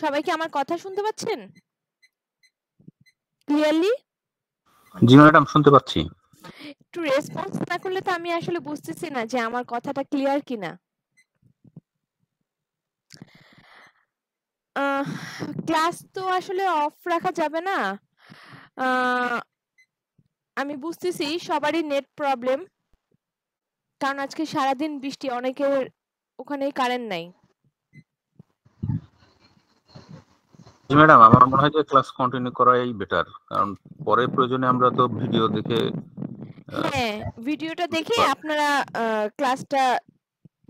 সবাই কি আমার কথা শুনতে পাচ্ছেন ক্লিয়ারলি? জি ম্যাডাম, শুনতে পাচ্ছি। একটু রেসপন্স না করলে তো আমি আসলে বুঝতেছি না যে আমার কথাটা ক্লিয়ার কিনা। ক্লাস তো আসলে অফ রাখা যাবে না। আমি বুঝতেছি সবারই নেট প্রবলেম, কারণ আজকে সারাদিন বৃষ্টি, অনেকের ওখানেই কারেন্ট নাই। জি ম্যাডাম, আমার মনে হয় যে ক্লাস কন্টিনিউ করাই বেটার, কারণ পরে প্রয়োজনে আমরা তো ভিডিও দেখে হ্যাঁ, ভিডিওটা দেখে আপনারা ক্লাসটা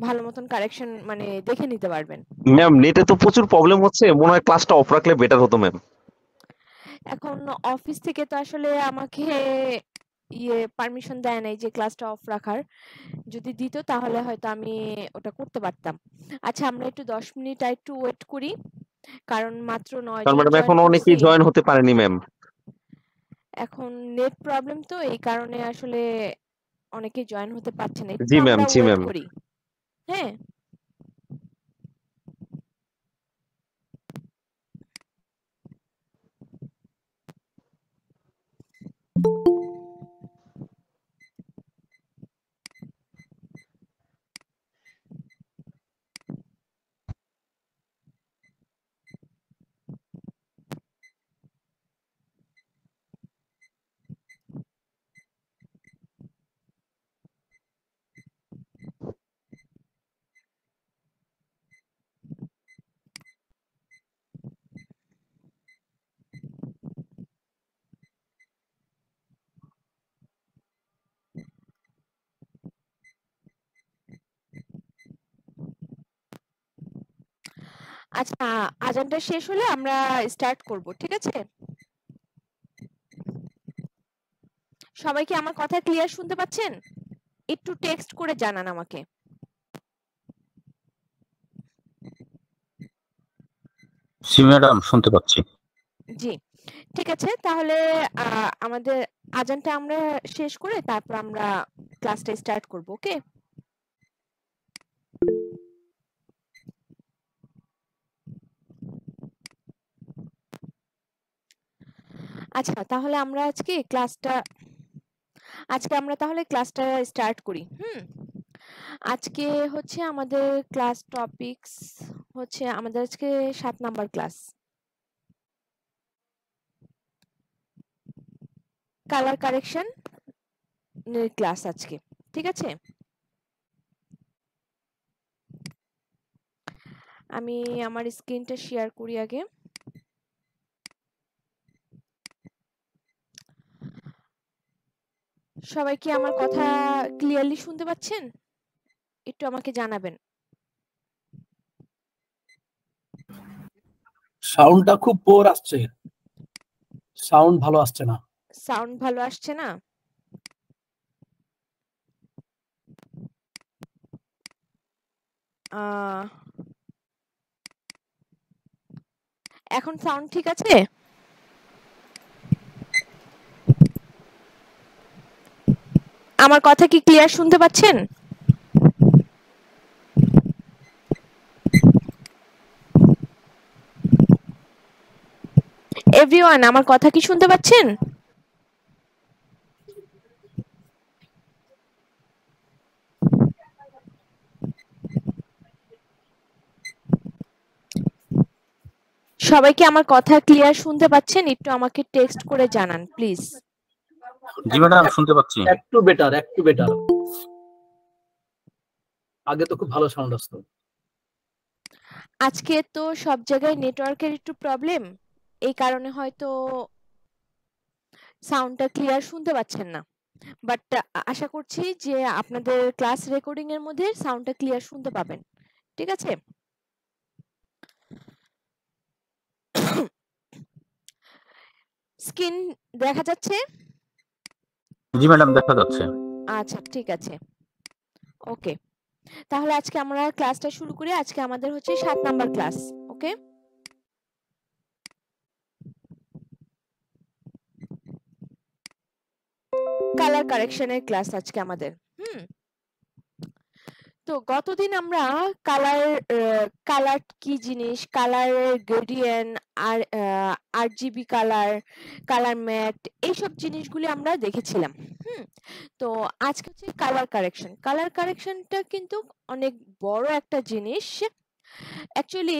ভালো মতন কারেকশন মানে দেখে নিতে পারবেন। ম্যাম, নেটে তো প্রচুর প্রবলেম হচ্ছে, মনে হয় ক্লাসটা অফ রাখলে বেটার হতো ম্যাম। এখন অফিস থেকে তো আসলে আমাকে পারমিশন দেয় নাই যে ক্লাসটা অফ রাখার। যদি দিত তাহলে হয়তো আমি ওটা করতে পারতাম। আচ্ছা, আমরা একটু 10 মিনিট আর একটু ওয়েট করি, কারণ মাত্র 9 কারণ জন ম্যাডাম জয়েন এখন করছি। অনেকেই জয়েন হতে পারেনি ম্যাম। এখন নেট প্রবলেম তো, এই কারণে আসলে অনেকেই জয়েন হতে পারছে না। একটু জি ম্যাম, আমরা জি ওয়েট ম্যাম। করি। হ্যাঁ, আচ্ছা, আজানটা শেষ হলে আমরা স্টার্ট করব, ঠিক আছে? সবাই কি আমার কথা ক্লিয়ার শুনতে পাচ্ছেন? একটু টেক্সট করে জানান আমাকে। জি ম্যাডাম, শুনতে পাচ্ছি। জি, ঠিক আছে। তাহলে আমাদের আজানটা আমরা শেষ করে তারপর আমরা ক্লাসটা স্টার্ট করব, ওকে? আচ্ছা, তাহলে আমরা তাহলে ক্লাসটা স্টার্ট করি। আজকে হচ্ছে আমাদের ক্লাস টপিকস হচ্ছে আমাদের আজকে 7 number class, colour correction class আজকে, ঠিক আছে? আমি আমার স্ক্রিনটা শেয়ার করি আগে। সবাই কি আমার কথা ক্লিয়ারলি শুনতে পাচ্ছেন? একটু আমাকে জানাবেন। সাউন্ডটা খুব পোর আসছে, সাউন্ড ভালো আসছে না। সাউন্ড ভালো আসছে না? এখন সাউন্ড ঠিক আছে? আমার কথা কি ক্লিয়ার শুনতে পাচ্ছেন? এভরিওয়ান, আমার কথা কি শুনতে পাচ্ছেন? সবাই কি আমার কথা ক্লিয়ার শুনতে পাচ্ছেন? একটু আমাকে টেক্সট করে জানান প্লিজ। জি ম্যাডাম, শুনতে পাচ্ছি। একটু বেটার, একটু বেটার। আগে তো খুব ভালো সাউন্ড আসতো। আজকে তো সব জায়গায় নেটওয়ার্কের একটু প্রবলেম, এই কারণে হয়তো সাউন্ডটা ক্লিয়ার শুনতে পাচ্ছেন না, বাট আশা করছি যে আপনাদের ক্লাস রেকর্ডিং এর মধ্যে সাউন্ডটা ক্লিয়ার শুনতে পাবেন, ঠিক আছে? স্ক্রিন দেখা যাচ্ছে? জি ম্যাডাম, দেখা যাচ্ছে। আচ্ছা, ঠিক আছে, ওকে। তাহলে আজকে আমরা ক্লাসটা শুরু করি। আজকে আমাদের হচ্ছে 7 নাম্বার ক্লাস, ওকে? কালার কারেকশনের ক্লাস আজকে আমাদের। তো গতদিন আমরা কালার কি জিনিস, কালারের গ্রেডিয়েন্ট, আর আরজিবি কালার ম্যাট, এইসব জিনিসগুলি আমরা দেখেছিলাম। তো আজকে হচ্ছে কালার কারেকশনটা কিন্তু অনেক বড় একটা জিনিস অ্যাকচুয়ালি।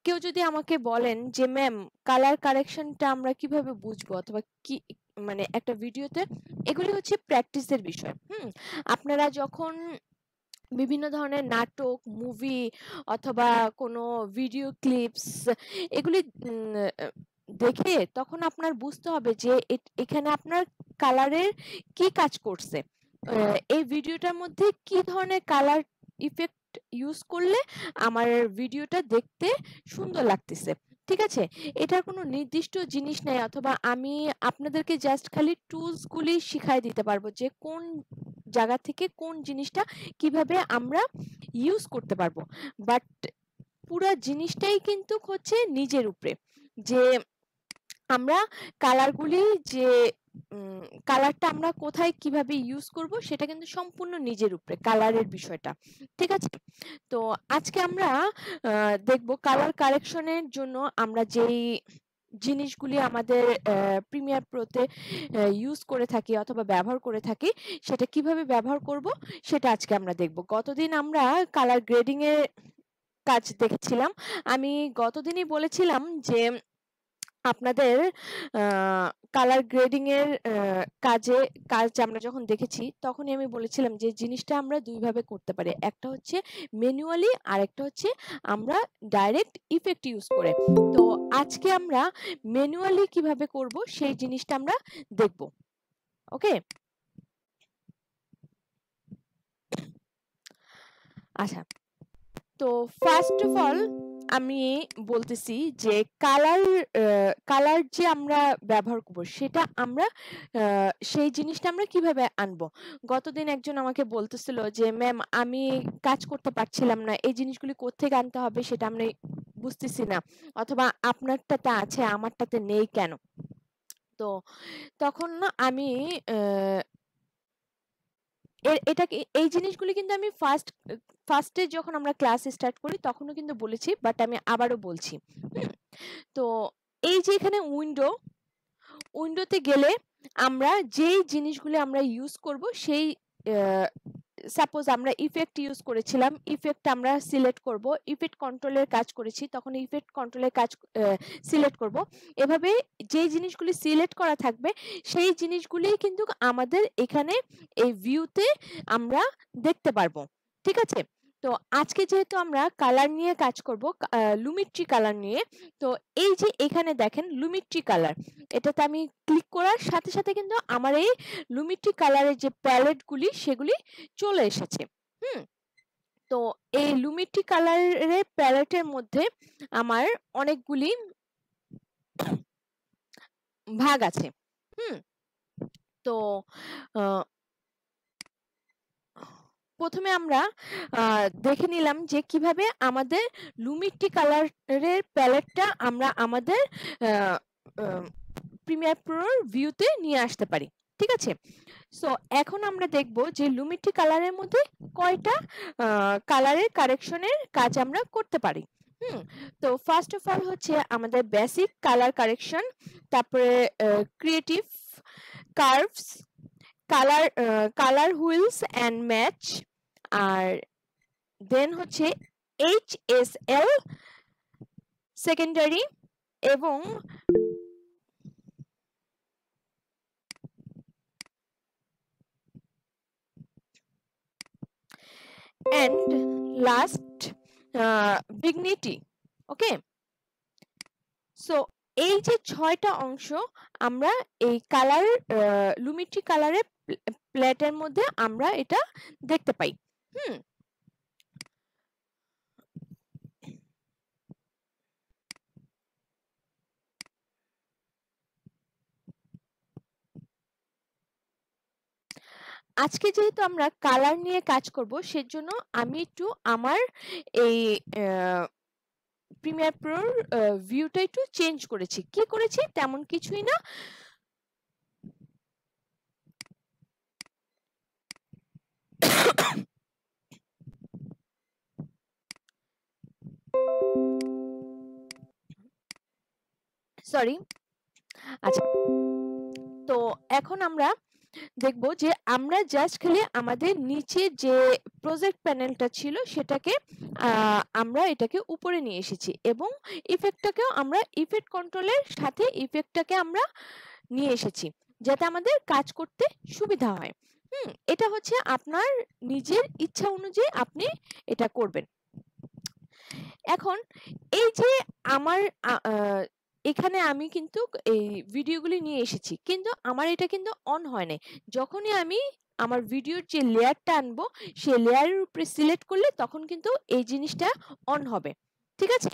কেউ যদি আমাকে বলেন যে ম্যাম কালার কারেকশনটা আমরা কিভাবে বুঝবো অথবা কি, মানে একটা ভিডিওতে, এগুলি হচ্ছে প্র্যাকটিসের বিষয়। আপনারা যখন বিভিন্ন ধরনের নাটক, মুভি অথবা কোনো ভিডিও ক্লিপস এগুলি দেখে তখন আপনার বুঝতে হবে যে এখানে আপনার কালারের কি কাজ করছে, এই ভিডিওটার মধ্যে কি ধরনের কালার ইফেক্ট ইউজ করলে আমার ভিডিওটা দেখতে সুন্দর লাগতেছে। ঠিক আছে, এটার কোনো নির্দিষ্ট জিনিস নাই, অথবা আমি আপনাদেরকে জাস্ট খালি টুলস গুলি শিখাই দিতে পারবো যে কোন জায়গা থেকে কোন জিনিসটা কিভাবে আমরা ইউজ করতে পারবো। বাট পুরা জিনিসটাই কিন্তু হচ্ছে নিজের উপরে, যে আমরা কালারগুলি, যে কালারটা আমরা কোথায় কিভাবে ইউজ করব সেটা কিন্তু সম্পূর্ণ নিজের উপরে, কালারের বিষয়টা। ঠিক আছে, তো আজকে আমরা দেখব কালার কারেকশনের জন্য আমরা যেই জিনিসগুলি আমাদের প্রিমিয়ার প্রোতে ইউজ করে থাকি অথবা ব্যবহার করে থাকি সেটা কিভাবে ব্যবহার করব সেটা আজকে আমরা দেখব। গতদিন আমরা কালার গ্রেডিং এর কাজ দেখেছিলাম। আমি গতদিনই বলেছিলাম যে আপনাদের কালার গ্রেডিং এর কাজ আমরা যখন দেখেছি তখনই আমি বলেছিলাম যে জিনিসটা আমরা দুই ভাবে করতে পারি, একটা হচ্ছে ম্যানুয়ালি আর একটা হচ্ছে আমরা ডাইরেক্ট ইফেক্ট ইউজ করে। তো আজকে আমরা ম্যানুয়ালি কিভাবে করব সেই জিনিসটা আমরা দেখব। ওকে, আচ্ছা, তো ফার্স্ট অফ অল আমি বলতেছি যে কালার যে আমরা ব্যবহার করব সেটা আমরা সেই জিনিসটা আমরা কিভাবে আনবো। গতদিন একজন আমাকে বলতেছিল যে ম্যাম আমি কাজ করতে পারছিলাম না, এই জিনিসগুলি কোত্থেকে আনতে হবে সেটা আমি বুঝতেছি না, অথবা আপনারটাতে আছে আমারটাতে নেই কেন। তো তখন না আমি এই জিনিসগুলি কিন্তু আমি ফার্স্টে যখন আমরা ক্লাস স্টার্ট করি তখনও কিন্তু বলেছি, বাট আমি আবারও বলছি। তো এই যে এখানে উইন্ডোতে গেলে আমরা যেই জিনিসগুলি আমরা ইউজ করব সেই সাপোজ আমরা ইফেক্ট ইউজ করেছিলাম, ইফেক্ট আমরা সিলেক্ট করব, ইফেক্ট কন্ট্রোলের কাজ করেছি তখন ইফেক্ট কন্ট্রোলের কাজ সিলেক্ট করব। এভাবে যে জিনিসগুলি সিলেক্ট করা থাকবে সেই জিনিসগুলি কিন্তু আমাদের এখানে এই ভিউতে আমরা দেখতে পারবো। ঠিক আছে, তো আজকে যেহেতু আমরা কালার নিয়ে কাজ করব, লুমিট্রি কালার নিয়ে, তো এই যে এখানে দেখেন লুমিট্রি কালার, এটাতে আমি ক্লিক করার সাথে সাথে কিন্তু আমার এই লুমিট্রি কালারের যে প্যালেটগুলি সেগুলি চলে এসেছে। তো এই লুমিট্রি কালারের প্যালেটের মধ্যে আমার অনেকগুলি ভাগ আছে। তো প্রথমে আমরা দেখে নিলাম যে কিভাবে আমাদের লুমিট্রি কালারের প্যালেটটা আমরা আমাদের প্রিমিয়ার প্রোর ভিউতে নিয়ে আসতে পারি। ঠিক আছে, সো এখন আমরা দেখব যে লুমিট্রি কালারের মধ্যে কয়টা কালারের কারেকশনের কাজ আমরা করতে পারি। তো ফার্স্ট অফ অল হচ্ছে আমাদের বেসিক কালার কারেকশন, তারপরে creative, curves, colour wheels and match, আর দেন হচ্ছে HSL সেকেন্ডারি, এবং and last vignette. Okay, so এই যে 6টা অংশ আমরা এই কালার লুমিট্রি কালারের প্লেটের মধ্যে আমরা এটা দেখতে পাই। আজকে যেহেতু আমরা কালার নিয়ে কাজ করব সেজন্য আমি একটু আমার এই প্রিমিয়ার প্রোর ভিউটা একটু চেঞ্জ করেছি। কি করেছি? তেমন কিছুই না, সরি। আচ্ছা, তো এখন আমরা দেখব যে আমরা জাস্ট খালি আমাদের নিচে যে প্রজেক্ট প্যানেলটা ছিল সেটাকে আমরা এটাকে উপরে নিয়ে এসেছি এবং ইফেক্টটাকেও আমরা ইফেক্ট কন্ট্রোলের সাথে ইফেক্টটাকে আমরা নিয়ে এসেছি যাতে আমাদের কাজ করতে সুবিধা হয়। এটা হচ্ছে আপনার নিজের ইচ্ছা অনুযায়ী আপনি এটা করবেন। এখন এই যে আমার এখানে আমি কিন্তু এই ভিডিওগুলি নিয়ে এসেছি কিন্তু আমার এটা কিন্তু অন হয় নাই। যখনই আমি আমার ভিডিওর যে লেয়ারটা আনবো সেই লেয়ারের উপরে সিলেক্ট করলে তখন কিন্তু এই জিনিসটা অন হবে। ঠিক আছে?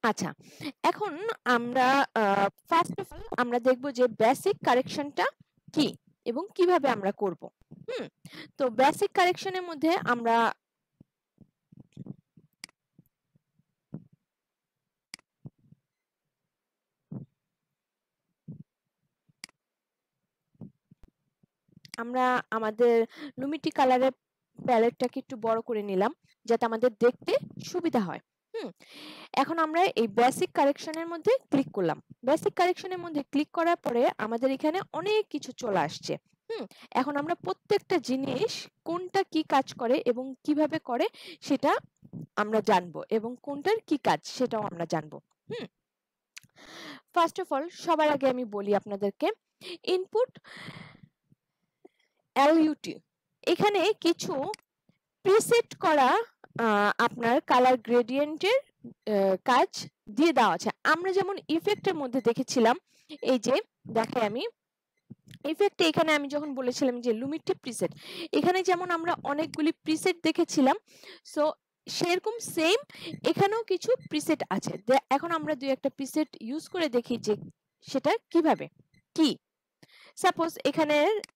আচ্ছা, এখন আমরা ফার্স্ট অফ অল আমরা দেখব যে বেসিক কারেকশনটা কি এবং কিভাবে আমরা করব। তো বেসিক কারেকশনের মধ্যে আমরা আমাদের লুমিটি কালারের প্যালেটটাকে একটু বড় করে নিলাম যাতে আমাদের দেখতে সুবিধা হয়। এখন আমরা এই বেসিক কারেকশনের মধ্যে ক্লিক করলাম। বেসিক কারেকশনের মধ্যে ক্লিক করার পরে আমাদের এখানে অনেক কিছু চলে আসছে। এখন আমরা প্রত্যেকটা জিনিস কোনটা কি কাজ করে এবং কিভাবে করে সেটা আমরা জানবো এবং কোনটার কি কাজ সেটাও আমরা জানবো। ফার্স্ট অফ অল সবার আগে আমি বলি আপনাদেরকে ইনপুট LUT এখানে কিছু প্রিসেট করা আপনার কালার গ্রেডিয়েন্টের কাজ দিয়ে দেওয়া আছে। আমরা যেমন ইফেক্টের মধ্যে দেখেছিলাম, এই যে দেখাই আমি ইফেক্টে এখানে আমি যখন বলেছিলাম যে লুমিটি প্রিসেট, এখানে যেমন আমরা অনেকগুলি প্রিসেট দেখেছিলাম, সো সেরকম সেম এখানেও কিছু প্রিসেট আছে। এখন আমরা দুই একটা প্রিসেট ইউজ করে দেখি যে সেটা কিভাবে কি। সাপোজ এখানে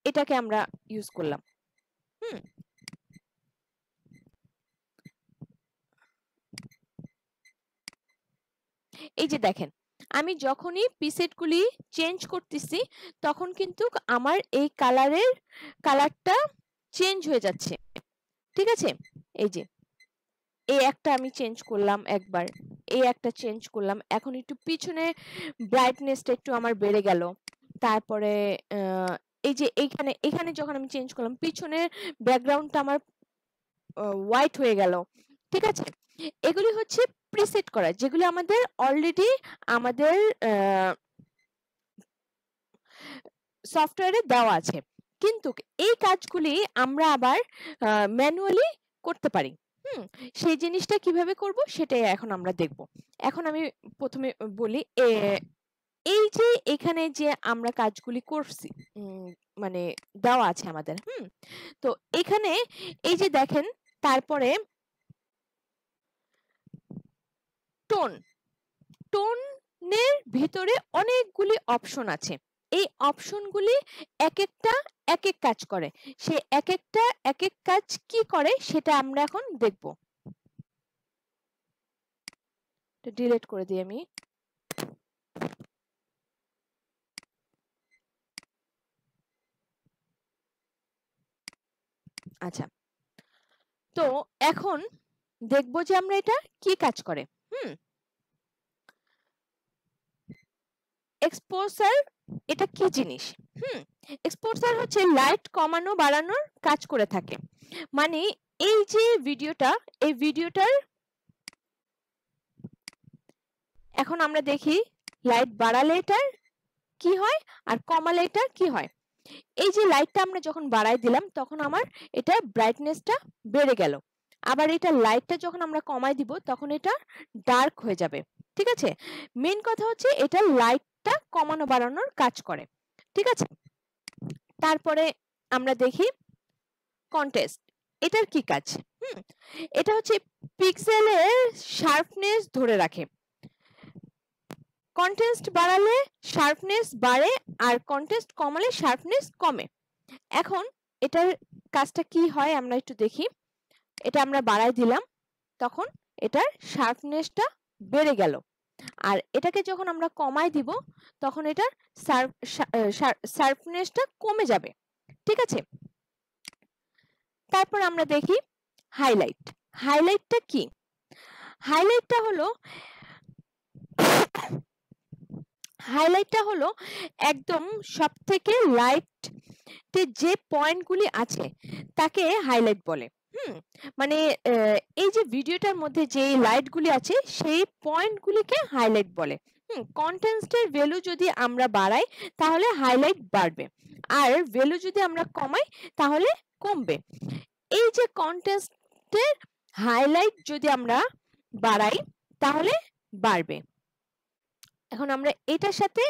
এটাকে আমরা ইউজ করলাম। এই যে দেখেন আমি যখনই প্রিসেটগুলি চেঞ্জ করতেছি তখন কিন্তু আমার এই কালারটা চেঞ্জ হয়ে যাচ্ছে। ঠিক আছে? এই যে এই একটা আমি চেঞ্জ করলাম, একবার এই একটা চেঞ্জ করলাম, এখন একটু পিছনে ব্রাইটনেসটা একটু আমার বেড়ে গেল। তারপরে এই যে এখানে যখন আমি চেঞ্জ করলাম পিছনের ব্যাকগ্রাউন্ডটা আমার হোয়াইট হয়ে গেল। ঠিক আছে? এগুলি হচ্ছে প্রিসেট করা যেগুলো আমাদের অলরেডি আমাদের সফটওয়্যারে দেওয়া আছে, কিন্তু এই কাজগুলি আমরা আবার ম্যানুয়ালি করতে পারি। সেই জিনিসটা কিভাবে করব সেটাই এখন আমরা দেখব। এখন আমি প্রথমে বলি এই যে এখানে যে আমরা কাজগুলি করছি মানে দেওয়া আছে আমাদের। তো এখানে এই যে দেখেন তারপরে টোনের ভিতরে অনেকগুলি অপশন আছে। এই অপশনগুলি এক একটা এক এক কাজ করে। সে এক একটা এক এক কাজ কি করে সেটা আমরা এখন দেখব। ডিলিট করে দিই আমি। আচ্ছা, তো এখন দেখব যে আমরা এটা কি কাজ করে। এক্সপোজার এটা কি জিনিস? এক্সপোজার হচ্ছে লাইট কমানো বাড়ানোর কাজ করে থাকে। মানে এই যে ভিডিওটা, এই ভিডিওটার এখন আমরা দেখি লাইট বাড়ালে এটার কি হয় আর কমালে এটার কি হয়। এই যে লাইটটা আমরা যখন বাড়াই দিলাম তখন আমার এটা ব্রাইটনেসটা বেড়ে গেল, আবার এটা লাইটটা যখন আমরা কমাই দিব তখন এটা ডার্ক হয়ে যাবে। ঠিক আছে? মেইন কথা হচ্ছে এটা লাইটটা কমানো বাড়ানোর কাজ করে। ঠিক আছে? তারপরে আমরা দেখি কন্ট্রাস্ট, এটার কি কাজ? এটা হচ্ছে পিক্সেলের শার্পনেস ধরে রাখে। কন্ট্রাস্ট বাড়ালে শার্পনেস বাড়ে আর কন্ট্রাস্ট কমালে শার্পনেস কমে। এখন এটার কাজটা কি হয় আমরা একটু দেখি। এটা আমরা বাড়াই দিলাম তখন এটার শার্পনেসটা বেড়ে গেল, আর এটাকে যখন আমরা কমাই দিব তখন এটার শার্পনেসটা কমে যাবে। ঠিক আছে? তারপর আমরা দেখি হাইলাইট। হাইলাইটটা কি? হাইলাইটটা হলো হাইলাইটটা হলো একদম সবথেকে লাইট যে পয়েন্টগুলি আছে তাকে হাইলাইট বলে। মানে এই যে ভিডিওটার মধ্যে যে লাইটগুলি আছে সেই পয়েন্টগুলিকে হাইলাইট বলে। কন্টেন্টের ভ্যালু যদি আমরা বাড়াই তাহলে হাইলাইট বাড়বে, আর ভ্যালু যদি আমরা কমাই তাহলে কমবে। এই যে কন্টেন্টের হাইলাইট যদি আমরা বাড়াই তাহলে বাড়বে। এখন আমরা এটার সাথে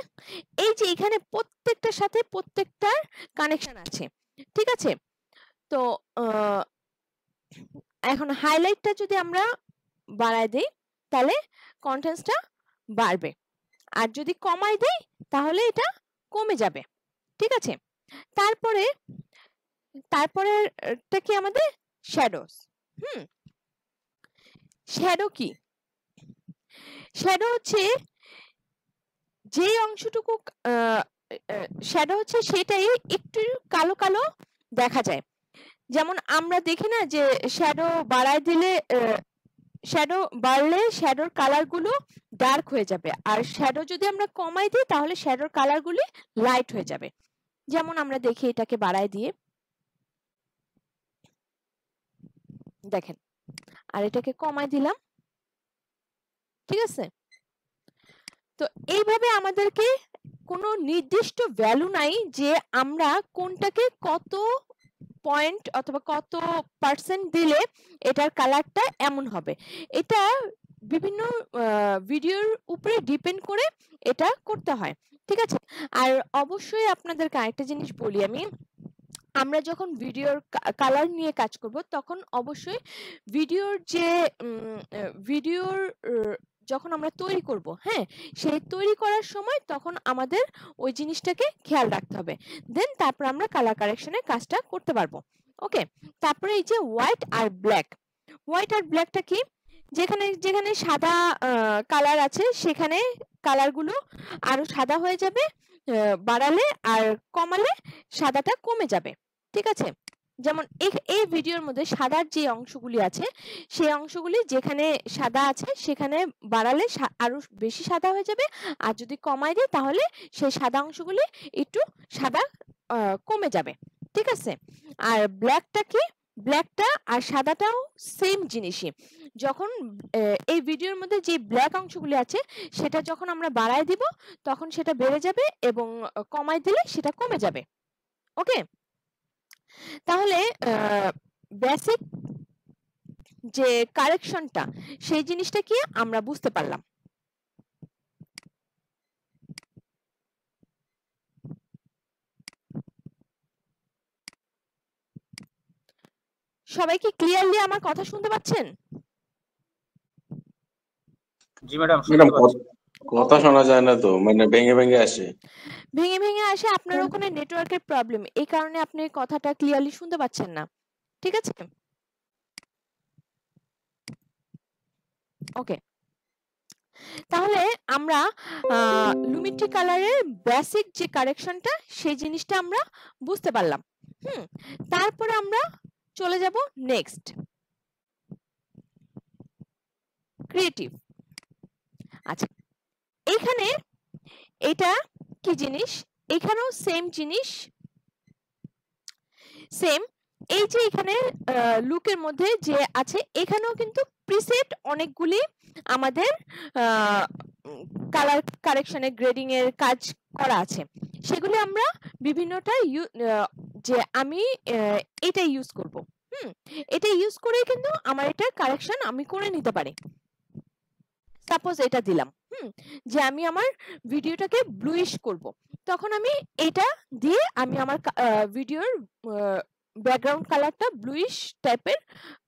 এই যে এখানে প্রত্যেকটার সাথে প্রত্যেকটার কানেকশন আছে, ঠিক আছে? তো এখন হাইলাইটটা যদি আমরা বাড়ায় দেই তাহলে কন্টেন্টসটা বাড়বে, আর যদি কমাই দেই তাহলে এটা কমে যাবে, ঠিক আছে? তারপরেটা কি আমাদের শ্যাডোস। শ্যাডো কি? শ্যাডো হচ্ছে যে অংশটুকু শ্যাডো হচ্ছে সেটাই একটু কালো কালো দেখা যায়। যেমন আমরা দেখি না যে শ্যাডো বাড়ায় দিলে শ্যাডো বাড়লে শ্যাডোর কালারগুলো ডার্ক হয়ে যাবে, আর শ্যাডো যদি আমরা কমাই দিই তাহলে শ্যাডোর কালারগুলি লাইট হয়ে যাবে। যেমন আমরা দেখি এটাকে বাড়ায় দিয়ে দেখেন, আর এটাকে কমাই দিলাম, ঠিক আছে? তো এইভাবে আমাদেরকে কোনো নির্দিষ্ট ভ্যালু নাই যে আমরা কোনটাকে কত পয়েন্ট অথবা কত পার্সেন্ট দিলে এটার কালারটা এমন হবে। এটা বিভিন্ন ভিডিওর উপরে ডিপেন্ড করে এটা করতে হয়, ঠিক আছে? আর অবশ্যই আপনাদেরকে আরেকটা জিনিস বলি আমি, আমরা যখন ভিডিওর কালার নিয়ে কাজ করব তখন অবশ্যই ভিডিওর যখন আমরা তৈরি করব, সেই তৈরি করার সময় তখন আমাদের ওই জিনিসটাকে খেয়াল রাখতে হবে, দেন তারপর আমরা কালার কারেকশনের কাজটা করতে পারবো। ওকে, তারপরে এই যে হোয়াইট আর ব্ল্যাকটা কি? যেখানে যেখানে সাদা কালার আছে সেখানে কালারগুলো আরো সাদা হয়ে যাবে, বাড়ালে আর কমালে সাদাটা কমে যাবে, ঠিক আছে? যেমন এই ভিডিওর মধ্যে সাদার যে অংশগুলি আছে সেই অংশগুলি যেখানে সাদা আছে সেখানে বাড়ালে আরো বেশি সাদা হয়ে যাবে, আর যদি কমাই দিই তাহলে সেই সাদা অংশগুলি একটু সাদা কমে যাবে, ঠিক আছে? আর ব্ল্যাকটা কি? ব্ল্যাকটা আর সাদাটাও সেম জিনিসই। যখন এই ভিডিওর মধ্যে যে ব্ল্যাক অংশগুলি আছে সেটা যখন আমরা বাড়ায় দিব তখন সেটা বেড়ে যাবে, এবং কমাই দিলে সেটা কমে যাবে। ওকে, তাহলে বেসিক যে কারেকশনটা সেই জিনিসটা কি আমরা বুঝতে পারলাম। সবাই কি ক্লিয়ারলি আমার কথা শুনতে পাচ্ছেন? জি ম্যাডাম, কথা শোনা যায় না তো, মানে ভেঙে ভেঙে আসে। ভেঙে ভেঙে আসে আপনার ওখানে নেটওয়ার্কের প্রবলেম, এই কারণে আপনি কথাটা ক্লিয়ারলি শুনতে পাচ্ছেন না, ঠিক আছে? ওকে, তাহলে আমরা লুমিট্রি কালারের বেসিক যে কারেকশনটা সেই জিনিসটা আমরা বুঝতে পারলাম। তারপরে আমরা চলে যাব নেক্সট, ক্রিয়েটিভ। আচ্ছা, এখানে এটা কি জিনিস? এখানেও সেম জিনিস, সেম। এই যে এখানে লুকের মধ্যে যে আছে এখানেও কিন্তু প্রিসেট অনেকগুলি আমাদের কালার কারেকশনের গ্রেডিং এর কাজ করা আছে, সেগুলি আমরা বিভিন্নটা যে আমি এটা ইউজ করব, এটা ইউজ করে কিন্তু আমার এটা কারেকশন আমি করে নিতে পারি। সাপোজ এটা দিলাম যে আমি আমার ভিডিওটাকে ব্লুইশ করব, তখন আমি এটা দিয়ে আমি আমার ভিডিওর ব্যাকগ্রাউন্ড কালারটা ব্লুইশ টাইপের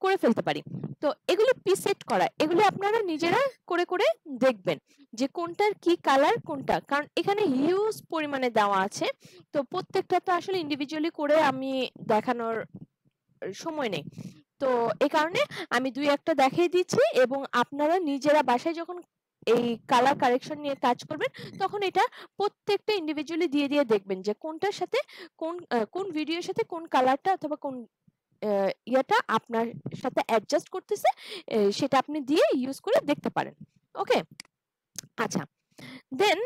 করে ফেলতে পারি। তো এগুলি প্রিসেট করা, এগুলি আপনারা নিজেরা করে করে দেখবেন যে কোনটার কি কালার কোনটা, কারণ এখানে হিউজ পরিমাণে দেওয়া আছে, তো প্রত্যেকটা তো আসলে ইন্ডিভিজুয়ালি করে আমি দেখানোর সময় নেই, তো এই কারণে আমি দুই একটা দেখিয়ে দিচ্ছি, এবং আপনারা নিজেরা বাসায় যখন এই কালার কারেকশন নিয়ে কাজ করবেন তখন এটা প্রত্যেকটা ইন্ডিভিজুয়ালি দিয়ে দিয়ে দেখবেন যে কোনটার সাথে কোন ভিডিওর সাথে কোন কালারটা অথবা কোন ইয়াটা আপনার সাথে অ্যাডজাস্ট করতেছে, সেটা আপনি দিয়ে ইউজ করে দেখতে পারেন। ওকে, আচ্ছা, দেন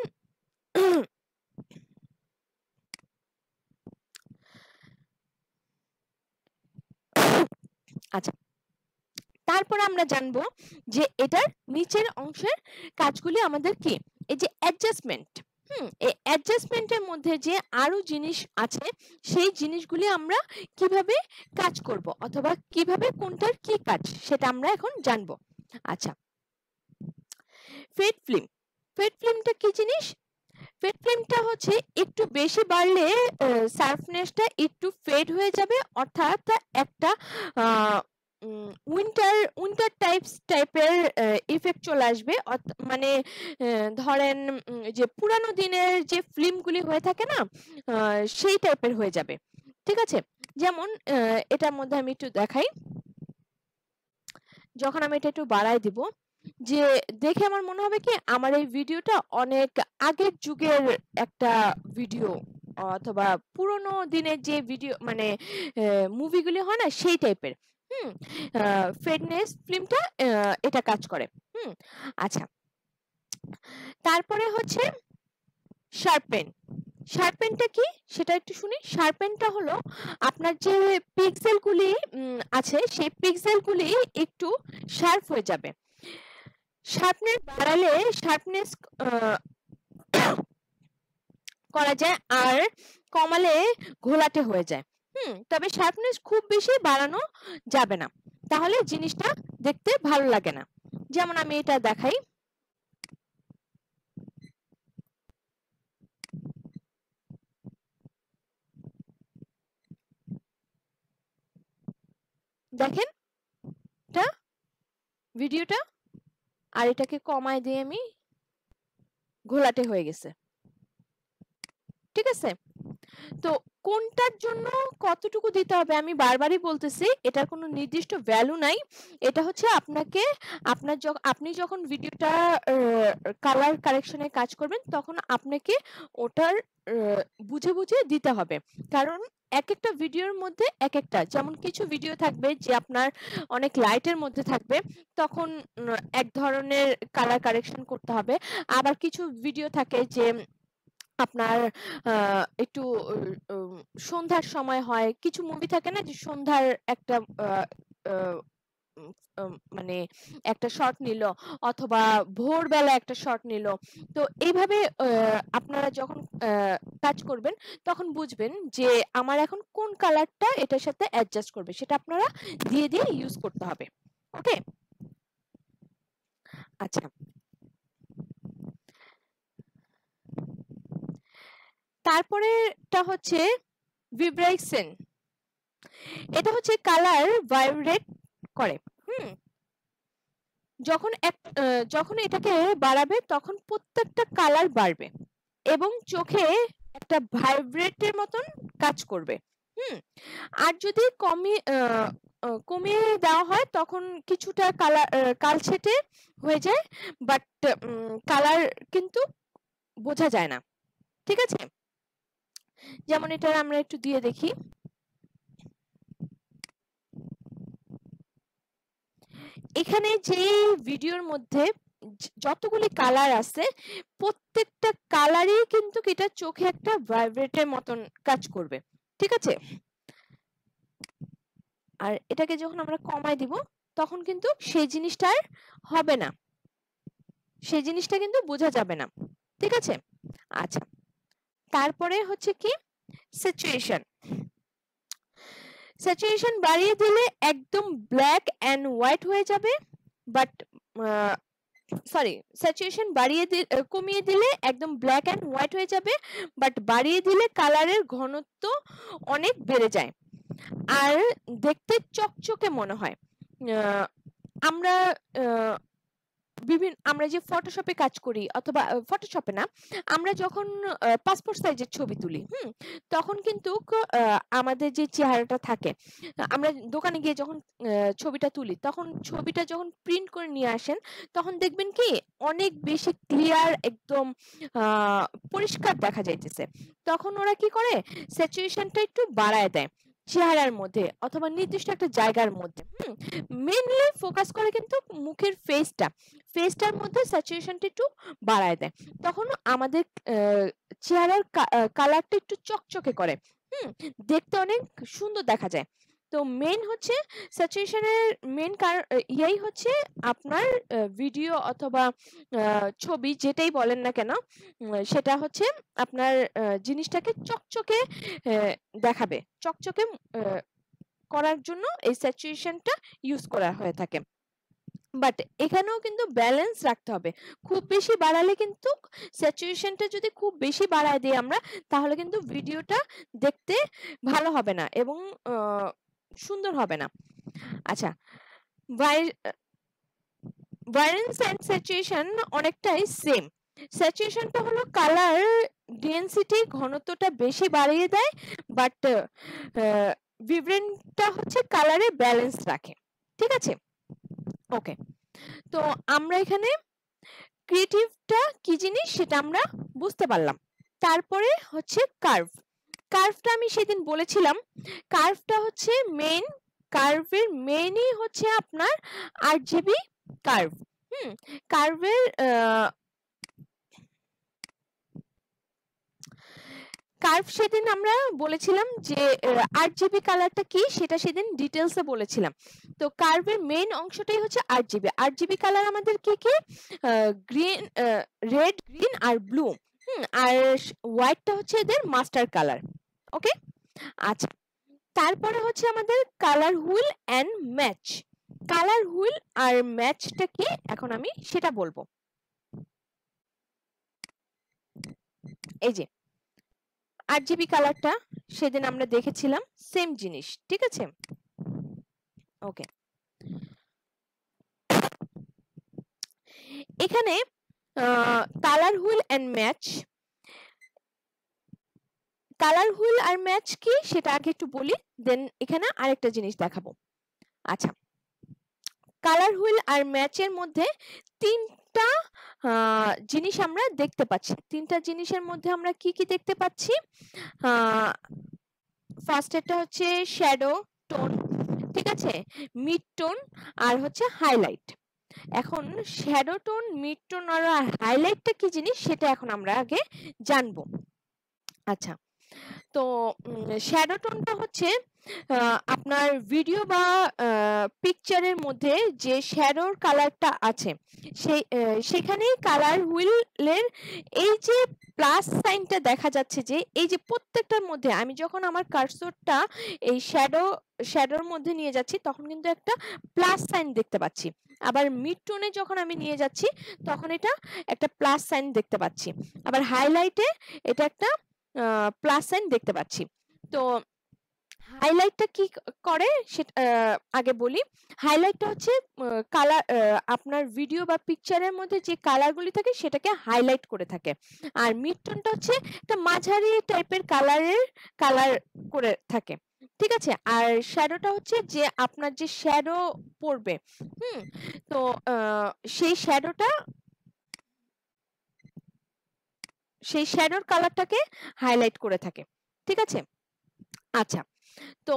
আচ্ছা, তারপরে আমরা জানবো যে এটার নিচের অংশের কাজগুলি আমাদের কি, এই যে অ্যাডজাস্টমেন্ট। এই অ্যাডজাস্টমেন্টের মধ্যে যে আরো জিনিস আছে, সেই জিনিসগুলি আমরা কিভাবে কাজ করব অথবা কিভাবে কোনটার কি কাজ সেটা আমরা এখন জানবো। আচ্ছা, ফেড ফিল্ম। ফেড ফিল্মটা কি জিনিস? ফেড ফিল্মটা হচ্ছে একটু বেশি বাড়লে সারফনেসটা একটু ফেড হয়ে যাবে, অর্থাৎ একটা উইন্টার টাইপের ইফেক্ট চলে আসবে। মানে ধরেন যে পুরানো দিনের যে ফিল্মগুলি হয়ে থাকে না, সেই টাইপের হয়ে যাবে। ঠিক আছে, যেমন এটার মধ্যে আমি একটু দেখাই। যখন আমি এটা একটু বাড়াই দিব, যে দেখে আমার মনে হবে কি আমার এই ভিডিওটা অনেক আগের যুগের একটা ভিডিও, অথবা পুরোনো দিনের যে ভিডিও মানে মুভিগুলি হয় না সেই টাইপের। ফেডনেস ফিল্মটা এটা কাজ করে। আচ্ছা, তারপরে হচ্ছে শার্পেন। শার্পেনটা কি সেটা একটু শুনি। শার্পেনটা হলো আপনার যে পিক্সেলগুলি আছে, সেই পিক্সেলগুলি একটু শার্প হয়ে যাবে। শার্পনেস বাড়ালে শার্পনেস করা যায়, আর কমালে ঘোলাটে হয়ে যায়। তবে শার্পনেস খুব বেশি বাড়ানো যাবে না, তাহলে জিনিসটা দেখতে ভালো লাগে না। যেমন আমি এটা দেখাই। দেখেন এটা ভিডিওটা, আর এটাকে কমায় দিয়ে আমি ঘোলাটে হয়ে গেছে। ঠিক আছে, তো কোনটার জন্য কতটুকু দিতে হবে আমি বারবারই বলতেছি, এটার কোনো নির্দিষ্ট ভ্যালু নাই। এটা হচ্ছে আপনাকে আপনি যখন ভিডিওটা কালার কারেকশনে কাজ করবেন তখন আপনাকে ওটার বুঝে বুঝে দিতে হবে। কারণ এক একটা ভিডিওর মধ্যে এক একটা, যেমন কিছু ভিডিও থাকবে যে আপনার অনেক লাইটের মধ্যে থাকবে, তখন এক ধরনের কালার কারেকশন করতে হবে। আবার কিছু ভিডিও থাকে যে আপনার একটু সন্ধ্যার সময় হয়, কিছু মুভি থাকে না যে সন্ধ্যার একটা মানে একটা শট নিল, অথবা ভোরবেলা একটা শট নিল। তো এইভাবে আপনারা যখন কাজ করবেন তখন বুঝবেন যে আমার এখন কোন কালারটা এটার সাথে অ্যাডজাস্ট করবে, সেটা আপনারা দিয়ে দিয়ে ইউজ করতে হবে। ওকে, আচ্ছা, তারপরেটা হচ্ছে ভিব্রাইসেন। এটা হচ্ছে কালার ভাইব্রেট করে। যখন এটাকে বাড়াবে তখন প্রত্যেকটা কালার বাড়বে এবং চোখে একটা ভাইব্রেটের মতন কাজ করবে। আর যদি কমিয়ে দেওয়া হয় তখন কিছুটা কালচেটে হয়ে যায়, বাট কালার কিন্তু বোঝা যায় না। ঠিক আছে, যেমন এটা আমরা একটু দিয়ে দেখি। এখানে যে ভিডিওর মধ্যে যতগুলি কালার আছে, প্রত্যেকটা কালারই কিন্তু এটা চোখে একটা ভাইব্রেটের মতন কাজ করবে। ঠিক আছে, আর এটাকে যখন আমরা কমায় দিব তখন কিন্তু সেই জিনিসটা আর হবে না, সেই জিনিসটা কিন্তু বোঝা যাবে না। ঠিক আছে, আচ্ছা, তারপরে হচ্ছে কি স্যাচুরেশন। স্যাচুরেশন বাড়িয়ে দিলে একদম ব্ল্যাক এন্ড হোয়াইট হয়ে যাবে, বাট সরি, স্যাচুরেশন কমিয়ে দিলে একদম ব্ল্যাক এন্ড হোয়াইট হয়ে যাবে, বাট বাড়িয়ে দিলে কালারের ঘনত্ব অনেক বেড়ে যায় আর দেখতে চকচকে মনে হয়। আমরা যে ফটোশপে কাজ করি, অথবা ফটোশপে না, আমরা যখন পাসপোর্ট সাইজের ছবি তুলি, তখন কিন্তু আমাদের যে চেহারাটা থাকে, আমরা দোকানে গিয়ে যখন ছবিটা তুলি, তখন ছবিটা যখন প্রিন্ট করে নিয়ে আসেন তখন দেখবেন কি অনেক বেশি ক্লিয়ার, একদম পরিষ্কার দেখা যাইতেছে। তখন ওরা কি করে, স্যাচুরেশনটা একটু বাড়ায় দেয়। চেহারার মধ্যে অথবা নির্দিষ্ট একটা জায়গার মধ্যে। মেইনলি ফোকাস করে কিন্তু মুখের ফেসটার মধ্যে স্যাচুরেশনটা একটু বাড়ায় দেয়, তখন আমাদের চেহারার কালারটা একটু চকচকে করে, দেখতে অনেক সুন্দর দেখা যায়। তো মেইন হচ্ছে স্যাচুরেশনের মেইন ইয়াই হচ্ছে আপনার ভিডিও অথবা ছবি যেটাই বলেন না কেন, সেটা হচ্ছে আপনার জিনিসটাকে চকচকে দেখাবে, চকচকে করার জন্য এই স্যাচুরেশনটা ইউজ করা হয়ে থাকে। বাট এখানেও কিন্তু ব্যালেন্স রাখতে হবে, খুব বেশি বাড়ালে কিন্তু স্যাচুরেশনটা যদি খুব বেশি বাড়ায় দিই আমরা, তাহলে কিন্তু ভিডিওটা দেখতে ভালো হবে না এবং সুন্দর হবে না। আচ্ছা, ভাইব্রেন্স এন্ড স্যাচুরেশন অনেকটাই সেম। স্যাচুরেশনটা হলো কালার ডেনসিটি, ঘনত্বটা বেশি বাড়িয়ে দেয়, বাট ভাইব্রেন্টটা হচ্ছে কালারে ব্যালেন্স রাখে। ঠিক আছে, ওকে। তো আমরা এখানে ক্রিয়েটিভটা কি জিনিস সেটা আমরা বুঝতে পারলাম। তারপরে হচ্ছে কার্ভটা আমি সেদিন বলেছিলাম, কার্ভটা হচ্ছে কার্ভের মেইনই হচ্ছে আপনার আরজিবি কার্ভ। কার্ভের কার্ভ সেদিন আমরা বলেছিলাম যে আরজিবি কালারটা কি সেটা সেদিন ডিটেলসে বলেছিলাম। তো কার্ভের মেইন অংশটাই হচ্ছে আরজিবি কালার আমাদের কি কি, গ্রিন, রেড, গ্রিন আর ব্লু, আর হোয়াইটটা হচ্ছে এদের মাস্টার কালার। ওকে, আচ্ছা। তারপরে হচ্ছে আমাদের colour wheel and match. Colour wheel আর ম্যাচটা কি এখন আমি সেটা বলবো। এই যে আরজিবি কালারটা সেদিন আমরা দেখেছিলাম, সেম জিনিস। ঠিক আছে, ওকে। এখানে colour wheel and match, colour wheel আর ম্যাচ কি সেটা আগে একটু বলি, দেন এখানে আরেকটা জিনিস দেখাবো। আচ্ছা, কালার হুইল আর ম্যাচের মধ্যে তিনটা জিনিস আমরা দেখতে পাচ্ছি। তিনটা জিনিসের মধ্যে আমরা কি কি দেখতে পাচ্ছি? ফার্স্ট এটা হচ্ছে শ্যাডো টোন, ঠিক আছে, মিড টোন আর হচ্ছে হাইলাইট। এখন শ্যাডো টোন, মিড টোন আর হাইলাইটটা কি জিনিস সেটা এখন আমরা আগে জানবো। আচ্ছা, তো শ্যাডো টোনটা হচ্ছে আপনার ভিডিও বা পিকচারের মধ্যে যে শ্যাডোর কালারটা আছে সেখানেই কালার হুইলের এই যে প্লাস সাইনটা দেখা যাচ্ছে, যে এই যে প্রত্যেকটার মধ্যে আমি যখন আমার কার্সরটা এই শ্যাডোর মধ্যে নিয়ে যাচ্ছি তখন কিন্তু একটা প্লাস সাইন দেখতে পাচ্ছি, আবার মিড টোনে যখন আমি নিয়ে যাচ্ছি তখন এটা একটা প্লাস সাইন দেখতে পাচ্ছি, আবার হাইলাইটে এটা একটা প্লাস সাইন দেখতে পাচ্ছি। তো হাইলাইটটা কি করে সেটা আগে বলি। হাইলাইটটা হচ্ছে কালার, আপনার ভিডিও বা পিকচারের মধ্যে যে কালারগুলি থাকে সেটাকে হাইলাইট করে থাকে, আর মিড টোনটা হচ্ছে একটা মাঝারি টাইপের কালার করে থাকে। ঠিক আছে, আর শ্যাডোটা হচ্ছে যে আপনার যে শ্যাডো পড়বে, তো সেই শ্যাডোর কালারটাকে হাইলাইট করে থাকে। ঠিক আছে, আচ্ছা। তো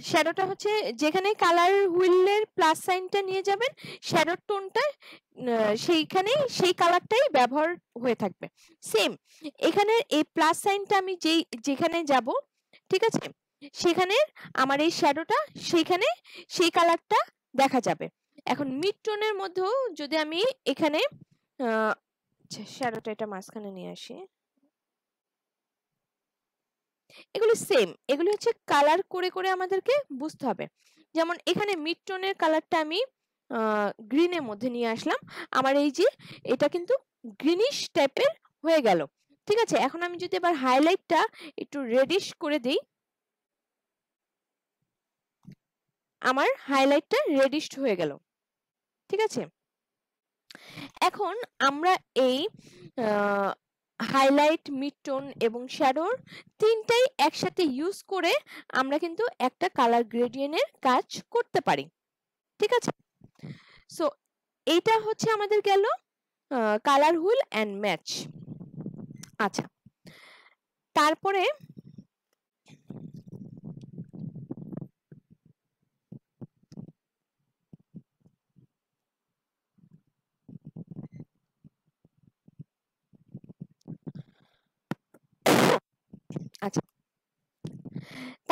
শ্যাডোটা হচ্ছে যেখানে কালার হুইলের প্লাস সাইনটা নিয়ে যাবেন, শ্যাডোর টোনটা সেইখানেই সেই কালারটাই ব্যবহার হয়ে থাকবে। সেম এখানে এই প্লাস সাইনটা আমি যেখানে যাব, ঠিক আছে, সেখানে আমার এই শ্যাডোটা সেইখানে সেই কালারটা দেখা যাবে। এখন মিড টোনের মধ্যেও যদি আমি এখানে শ্যাডোটা এটা মাঝখানে নিয়ে আসি, এগুলো সেম, এগুলো হচ্ছে কালার করে করে আমাদেরকে বুঝতে হবে। যেমন এখানে মিড টোনের কালারটা আমি গ্রিনের মধ্যে নিয়ে আসলাম, আমার এই যে এটা কিন্তু গ্রিনিশ টাইপের হয়ে গেল। ঠিক আছে, এখন আমি যদি এবার হাইলাইটটা একটু রেডিশ করে দেই, আমার হাইলাইটটা রেডিশ হয়ে গেল। ঠিক আছে, এখন আমরা এই হাইলাইট, মিড টোন এবং শ্যাডোর তিনটাই একসাথে ইউজ করে আমরা কিন্তু একটা কালার গ্রেডিয়েন্টের কাজ করতে পারি। ঠিক আছে, সো এইটা হচ্ছে আমাদের গেল কালার হুইল এন্ড ম্যাচ। আচ্ছা, তারপরে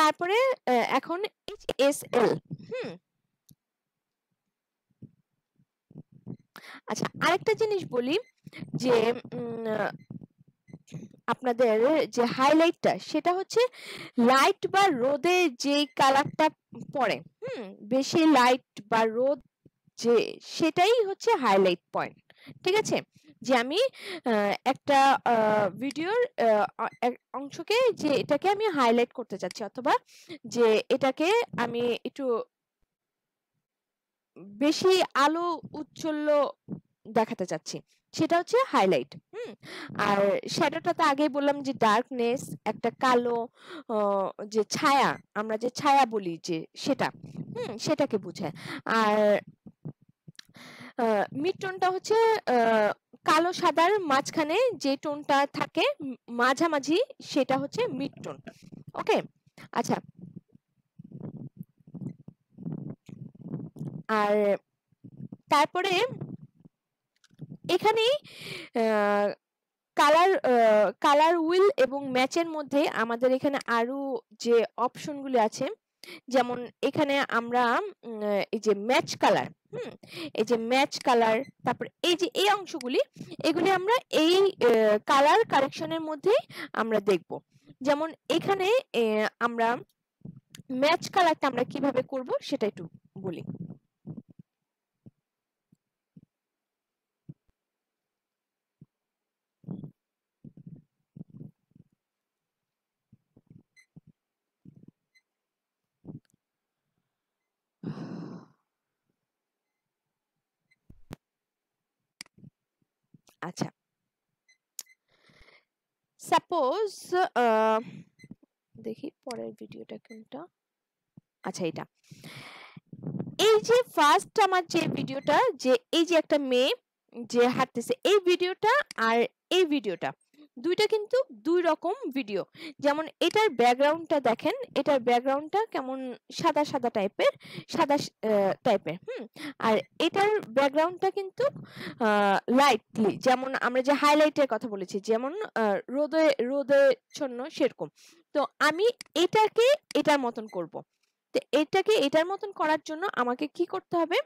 তারপরে এখন HSL। আচ্ছা, আরেকটা জিনিস বলি যে আপনাদের যে হাইলাইটটা সেটা হচ্ছে লাইট বা রোদে যে কালারটা পড়ে, বেশি লাইট বা রোদ যে সেটাই হচ্ছে হাইলাইট পয়েন্ট। ঠিক আছে, যে আমি একটা ভিডিওর অংশকে যে এটাকে আমি হাইলাইট করতে চাচ্ছি, অথবা যে এটাকে আমি একটু বেশি আলো উজ্জ্বল দেখাতে চাচ্ছি, সেটা হচ্ছে হাইলাইট। আর শ্যাডোটা তো আগেই বললাম যে ডার্কনেস, একটা কালো যে ছায়া, আমরা যে ছায়া বলি যে সেটা, সেটাকে বোঝায়। আর মিড টোনটা হচ্ছে কালো সাদার মাঝখানে যে টোনটা থাকে মাঝামাঝি, সেটা হচ্ছে মিড টোন। ওকে, আচ্ছা। আর তারপরে এখানে কালার হুইল এবং ম্যাচের মধ্যে আমাদের এখানে আরো যে অপশনগুলি আছে, যেমন এখানে আমরা এই যে ম্যাচ কালার, এই যে ম্যাচ কালার, তারপর এই যে এই অংশগুলি, এগুলি আমরা এই কালার কারেকশনের মধ্যেই আমরা দেখব। যেমন এখানে আমরা ম্যাচ কালারটা আমরা কিভাবে করব সেটা একটু বলি। আচ্ছা, সাপোজ দেখি পরের ভিডিওটা কোনটা। আচ্ছা, এটা এই যে ফার্স্ট আমার যে ভিডিওটা, যে এই যে একটা মেয়ে যে হাঁটতেছে, এই ভিডিওটা আর এই ভিডিওটা দুইটা কিন্তু দুই রকম ভিডিও। যেমন এটার ব্যাকগ্রাউন্ডটা দেখেন, এটার ব্যাকগ্রাউন্ডটা কেমন সাদা সাদা টাইপের, সাদা টাইপের, আর এটার ব্যাকগ্রাউন্ডটা কিন্তু লাইটলি, যেমন আমরা যে হাইলাইটের কথা বলেছি, যেমন রোদে রোদে জন্য সেরকম। তো আমি এটাকে এটার মতন করব। তো এটাকে এটার মতন করার জন্য আমাকে কি করতে হবে,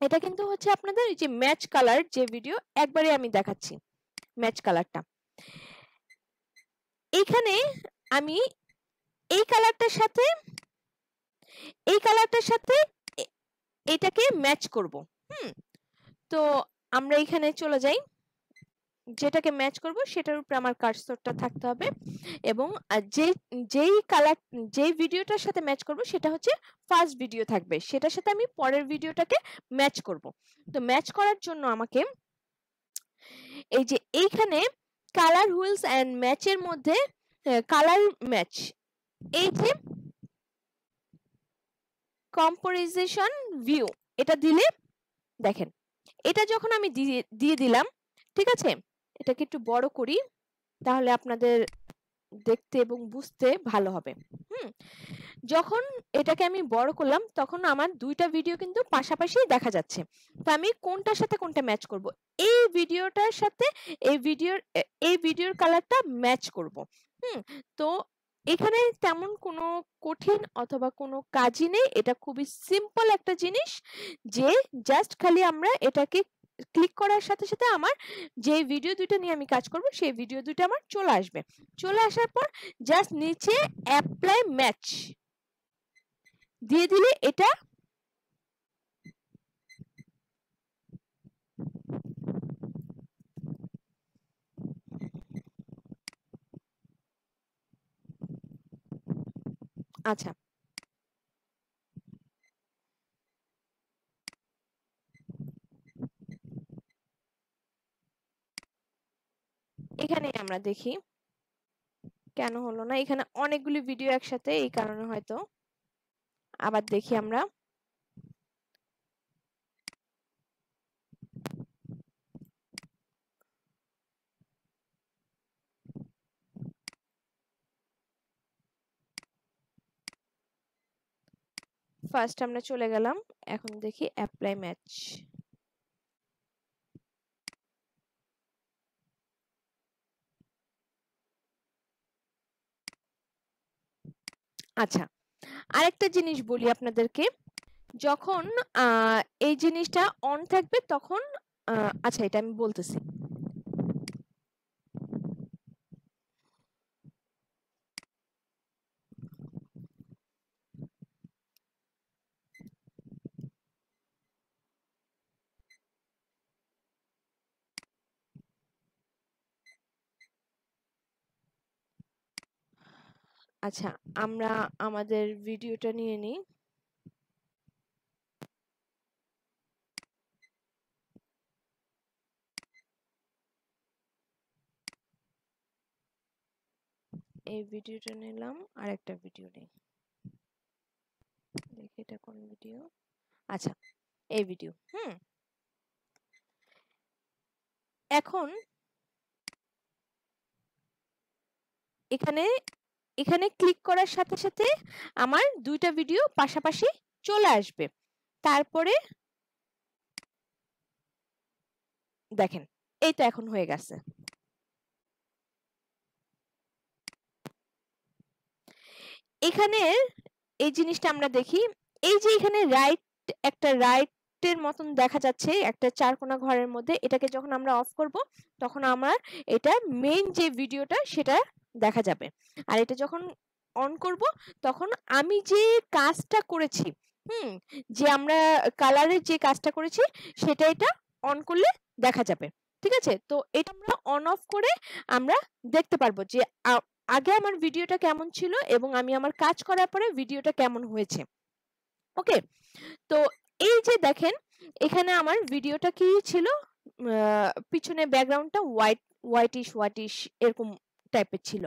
এটা কিন্তু হচ্ছে আপনাদের এই যে ম্যাচ কালার যে ভিডিও, একবারে আমি দেখাচ্ছি ম্যাচ কালারটা। এখানে আমি এই কালারটার সাথে এটাকে ম্যাচ করব। তো আমরা এখানে চলে যাই, যেটাকে ম্যাচ করব সেটার উপরে আমার কার্সরটা থাকতে হবে, এবং যেই ভিডিওটার সাথে ম্যাচ করব সেটা হচ্ছে ফার্স্ট ভিডিও থাকবে, সেটার সাথে আমি পরের ভিডিওটাকে ম্যাচ করব। তো ম্যাচ করার জন্য আমাকে এই যে এইখানে কালার হুইলস এন্ড ম্যাচের মধ্যে কালার ম্যাচ, এই যে কম্পোজিশন ভিউ, এটা দিলে দেখেন, এটা যখন আমি দিয়ে দিলাম, ঠিক আছে, এটাকে একটু বড় করি তাহলে আপনাদের দেখতে এবং বুঝতে ভালো হবে। যখন এটাকে আমি বড় করলাম তখন আমার দুইটা ভিডিও কিন্তু পাশাপাশি দেখা যাচ্ছে। তো আমি কোনটার সাথে কোনটা ম্যাচ করব, এই ভিডিওটার সাথে এই ভিডিওর কালারটা ম্যাচ করব। তো এখানে তেমন কোনো কঠিন অথবা কোনো কাজই নেই, এটা খুবই সিম্পল একটা জিনিস, যে জাস্ট খালি আমরা এটাকে ক্লিক করার সাথে সাথে আমার যে ভিডিও দুইটা নিয়ে আমি কাজ করব সেই ভিডিও দুইটা আমার চলে আসবে। চলে আসার পর জাস্ট নিচে অ্যাপ্লাই ম্যাচ দিয়ে দিলে এটা আচ্ছা, এখানে আমরা দেখি কেন হলো না, এখানে অনেকগুলি ভিডিও একসাথে, এই কারণে হয়তো। আবার দেখি আমরা, ফার্স্ট আমরা চলে গেলাম, এখন দেখি অ্যাপ্লাই ম্যাচ। আচ্ছা, আরেকটা জিনিস বলি আপনাদেরকে, যখন এই জিনিসটা অন থাকবে তখন আচ্ছা এটা আমি বলতেছি। আচ্ছা, আমরা আমাদের ভিডিওটা নিয়ে নিই। এই ভিডিওটা নিলাম, আর একটা ভিডিও নেই, দেখি এটা কোন ভিডিও। আচ্ছা, এই ভিডিও। এখন এখানে এখানে ক্লিক করার সাথে সাথে আমার দুইটা ভিডিও পাশাপাশি চলে আসবে। তারপরে দেখেন, এই তো এখন হয়ে গেছে। এখানে এই জিনিসটা আমরা দেখি, এই যে এখানে একটা রাইটের মতন দেখা যাচ্ছে একটা চারকোনা ঘরের মধ্যে, এটাকে যখন আমরা অফ করব তখন আমার এটা মেইন যে ভিডিওটা সেটা দেখা যাবে। আর এটা যখন অন করব তখন আমি যে কাজটা করেছি, যে আমরা কালারের যে কাজটা করেছি সেটা এটা অন করলে দেখা যাবে। ঠিক আছে, তো এটা আমরা অন অফ করে আমরা দেখতে পারবো যে আগে আমার ভিডিওটা কেমন ছিল এবং আমি আমার কাজ করার পরে ভিডিওটা কেমন হয়েছে। ওকে, তো এই যে দেখেন এখানে আমার ভিডিওটা কি ছিল, পিছনে ব্যাকগ্রাউন্ডটা হোয়াইটিশ এরকম টাইপের ছিল।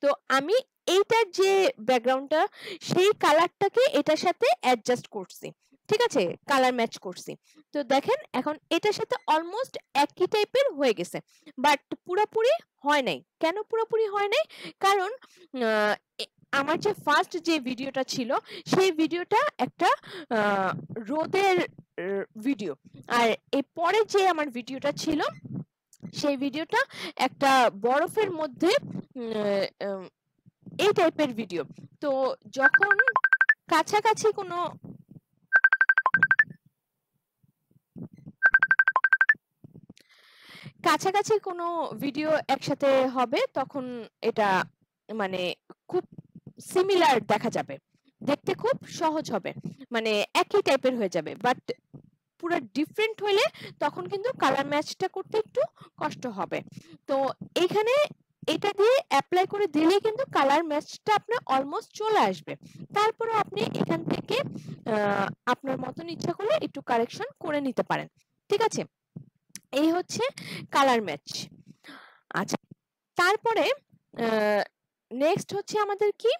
তো আমি এইটার যে ব্যাকগ্রাউন্ডটা সেই কালারটাকে এটার সাথে অ্যাডজাস্ট করছি। ঠিক আছে, কালার ম্যাচ করছি। তো দেখেন এখন এটার সাথে অলমোস্ট একই টাইপের হয়ে গেছে, বাট পুরোপুরি হয় নাই। কেন পুরোপুরি হয় নাই? কারণ আমার যে ফার্স্ট যে ভিডিওটা ছিল সেই ভিডিওটা একটা রোদের ভিডিও, আর এই পরে যে আমার ভিডিওটা ছিল সেই ভিডিওটা একটা বরফের মধ্যে এই টাইপের ভিডিও। তো যখন কাছাকাছি কোনো ভিডিও একসাথে হবে তখন এটা মানে খুব সিমিলার দেখা যাবে, দেখতে খুব সহজ হবে, মানে একই টাইপের হয়ে যাবে। বাট পুরো ডিফারেন্ট হলে তখন কিন্তু কালার ম্যাচটা করতে একটু কষ্ট হবে। তো এখানে এটা দিয়ে অ্যাপ্লাই করে দিলে কিন্তু কালার ম্যাচটা আপনার অলমোস্ট চলে আসবে। তারপরে আপনি এখান থেকে আপনার মতন ইচ্ছা করলে একটু কারেকশন করে নিতে পারেন। ঠিক আছে, এই হচ্ছে কালার ম্যাচ। আচ্ছা, তারপরে নেক্সট হচ্ছে আমাদের কি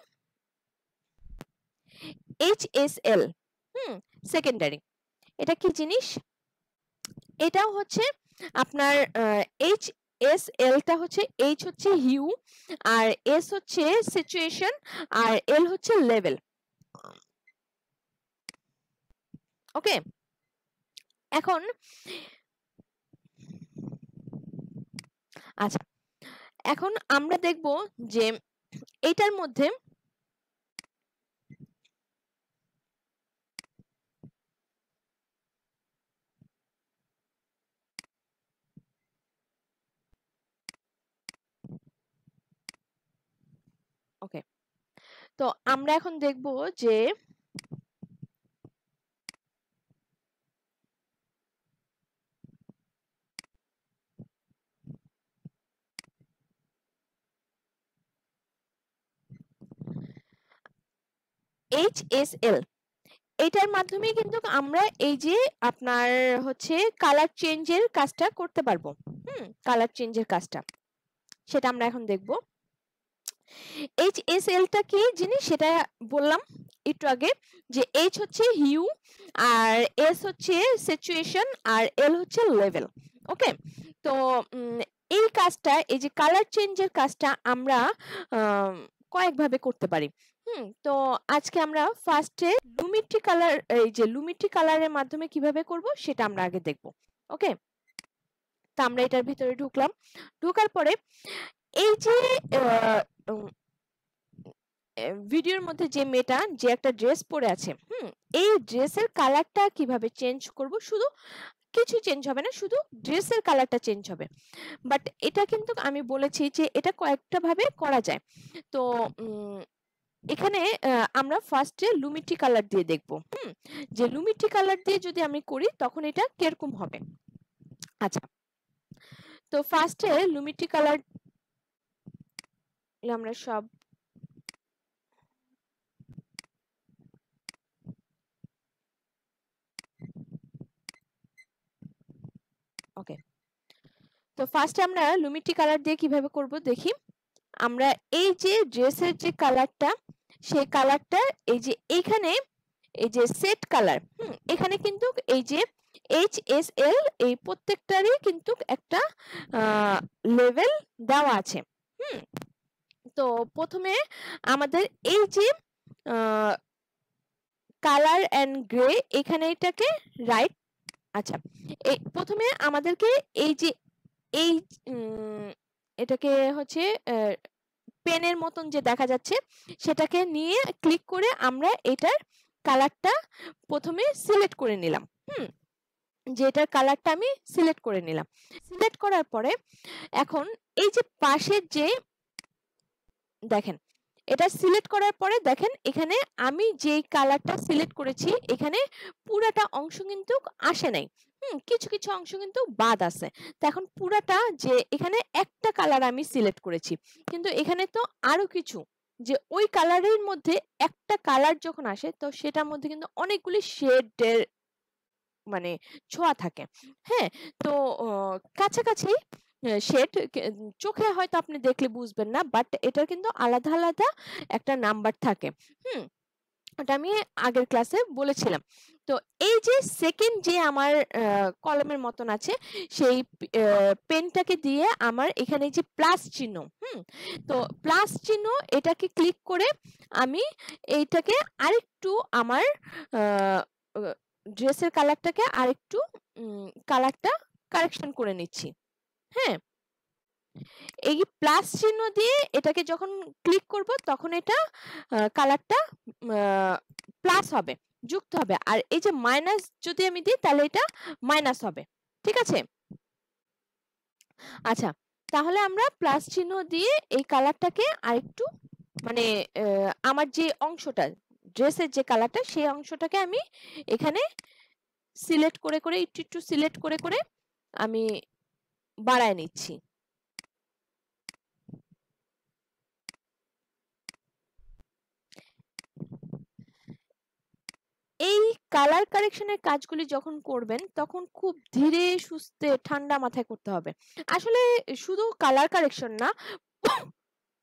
HSL, সেকেন্ডারি। এটা কি জিনিস? এটাও হচ্ছে আপনার HSL-টা হচ্ছে, H হচ্ছে হিউ, আর S হচ্ছে সিচুয়েশন, আর L হচ্ছে লেভেল। ওকে, এখন আচ্ছা, এখন আমরা দেখব যে এটার মধ্যে ওকে, তো আমরা এখন দেখব যে HSL এটার মাধ্যমে কিন্তু আমরা এই যে আপনার হচ্ছে কালার চেঞ্জের কাজটা করতে পারবো। কালার চেঞ্জের কাজটা সেটা আমরা এখন দেখব। HSL-টা কি জিনিস সেটা বললাম একটু আগে, যে H হচ্ছে হিউ, আর S হচ্ছে সিচুয়েশন, আর L হচ্ছে লেভেল। ওকে, তো এই কাজটা, এই যে কালার চেঞ্জের কাজটা আমরা কয়েকভাবে করতে পারি। তো আজকে আমরা ফার্স্টে লুমিট্রি কালার, এই যে লুমিট্রি কালারের মাধ্যমে কিভাবে করব সেটা আমরা আগে দেখব। ওকে, তো আমরা এটার ভিতরে ঢুকলাম। ঢোকার পরে এই যে ভিডিওর মধ্যে যে মেয়েটা যে একটা ড্রেস পরে আছে, এই ড্রেসের কালারটা কিভাবে চেঞ্জ করব, শুধু কিছু চেঞ্জ হবে না, শুধু ড্রেসের কালারটা চেঞ্জ হবে। বাট এটা কিন্তু আমি বলেছি যে এটা কয়েকটা ভাবে করা যায়। তো এখানে আমরা ফার্স্টে লুমিটি কালার দিয়ে দেখব, যে লুমিটি কালার দিয়ে যদি আমি করি তখন এটা কিরকম হবে। আচ্ছা, তো ফার্স্টে লুমিটি কালার আমরা সব ওকে, তো ফার্স্টে আমরা লুমিটি কালার দিয়ে কিভাবে করব দেখি। আমরা এই যে ড্রেসের যে কালারটা, সেই কালারটা এই যে এইখানে এই যে সেট কালার, এখানে কিন্তু এই যে HSL এই প্রত্যেকটারই কিন্তু একটা লেভেল দেওয়া আছে। তো প্রথমে আমাদের এই যে কালার এন্ড গ্রে, এখানে এটাকে রাইট, আচ্ছা প্রথমে আমাদেরকে এই যে এই এটাকে হচ্ছে পেনের মতন যে দেখা যাচ্ছে সেটাকে নিয়ে ক্লিক করে আমরা এটার কালারটা প্রথমে সিলেক্ট করে নিলাম। যে এটার কালারটা আমি সিলেক্ট করে নিলাম। সিলেক্ট করার পরে এখন এই যে পাশের যে দেখেন, এটা সিলেক্ট করার পরে দেখেন এখানে আমি যেই কালারটা সিলেক্ট করেছি এখানে পুরাটা অংশ কিন্তু আসে নাই, কিছু কিছু অংশ কিন্তু বাদ আছে। তো এখন পুরাটা যে এখানে একটা কালার আমি সিলেক্ট করেছি, কিন্তু এখানে তো আরো কিছু, যে ওই কালারের মধ্যে একটা কালার যখন আসে তো সেটার মধ্যে কিন্তু অনেকগুলি শেডের মানে ছোঁয়া থাকে। হ্যাঁ, তো কাছাকাছি শেড চোখে হয়তো আপনি দেখলে বুঝবেন না, বাট এটার কিন্তু আলাদা আলাদা একটা নাম্বার থাকে। ওটা আমি আগের ক্লাসে বলেছিলাম। তো এই যে সেকেন্ড যে আমার কলমের মতন আছে, সেই পেনটাকে দিয়ে আমার এখানে যে প্লাস চিহ্ন, তো প্লাস চিহ্ন এটাকে ক্লিক করে আমি এইটাকে আরেকটু আমার ড্রেসের কালারটাকে আরেকটু কালারটা কারেকশন করে নিচ্ছি। হ্যাঁ, এই প্লাস চিহ্ন দিয়ে এটাকে যখন ক্লিক করব তখন এটা কালারটা প্লাস হবে, যুক্ত হবে, আর এই যে মাইনাস যদি আমি দিই তাহলে এটা মাইনাস হবে। ঠিক আছে, আচ্ছা তাহলে আমরা প্লাস চিহ্ন দিয়ে এই কালারটাকে আরেকটু মানে আমার যে অংশটা ড্রেসের যে কালারটা সেই অংশটাকে আমি এখানে সিলেক্ট করে করে একটু একটু সিলেক্ট করে করে আমি বাড়ায় নিচ্ছি। এই কালার কারেকশনের কাজগুলি যখন করবেন তখন খুব ধীরে সুস্থে ঠান্ডা মাথায় করতে হবে। আসলে শুধু কালার কারেকশন না,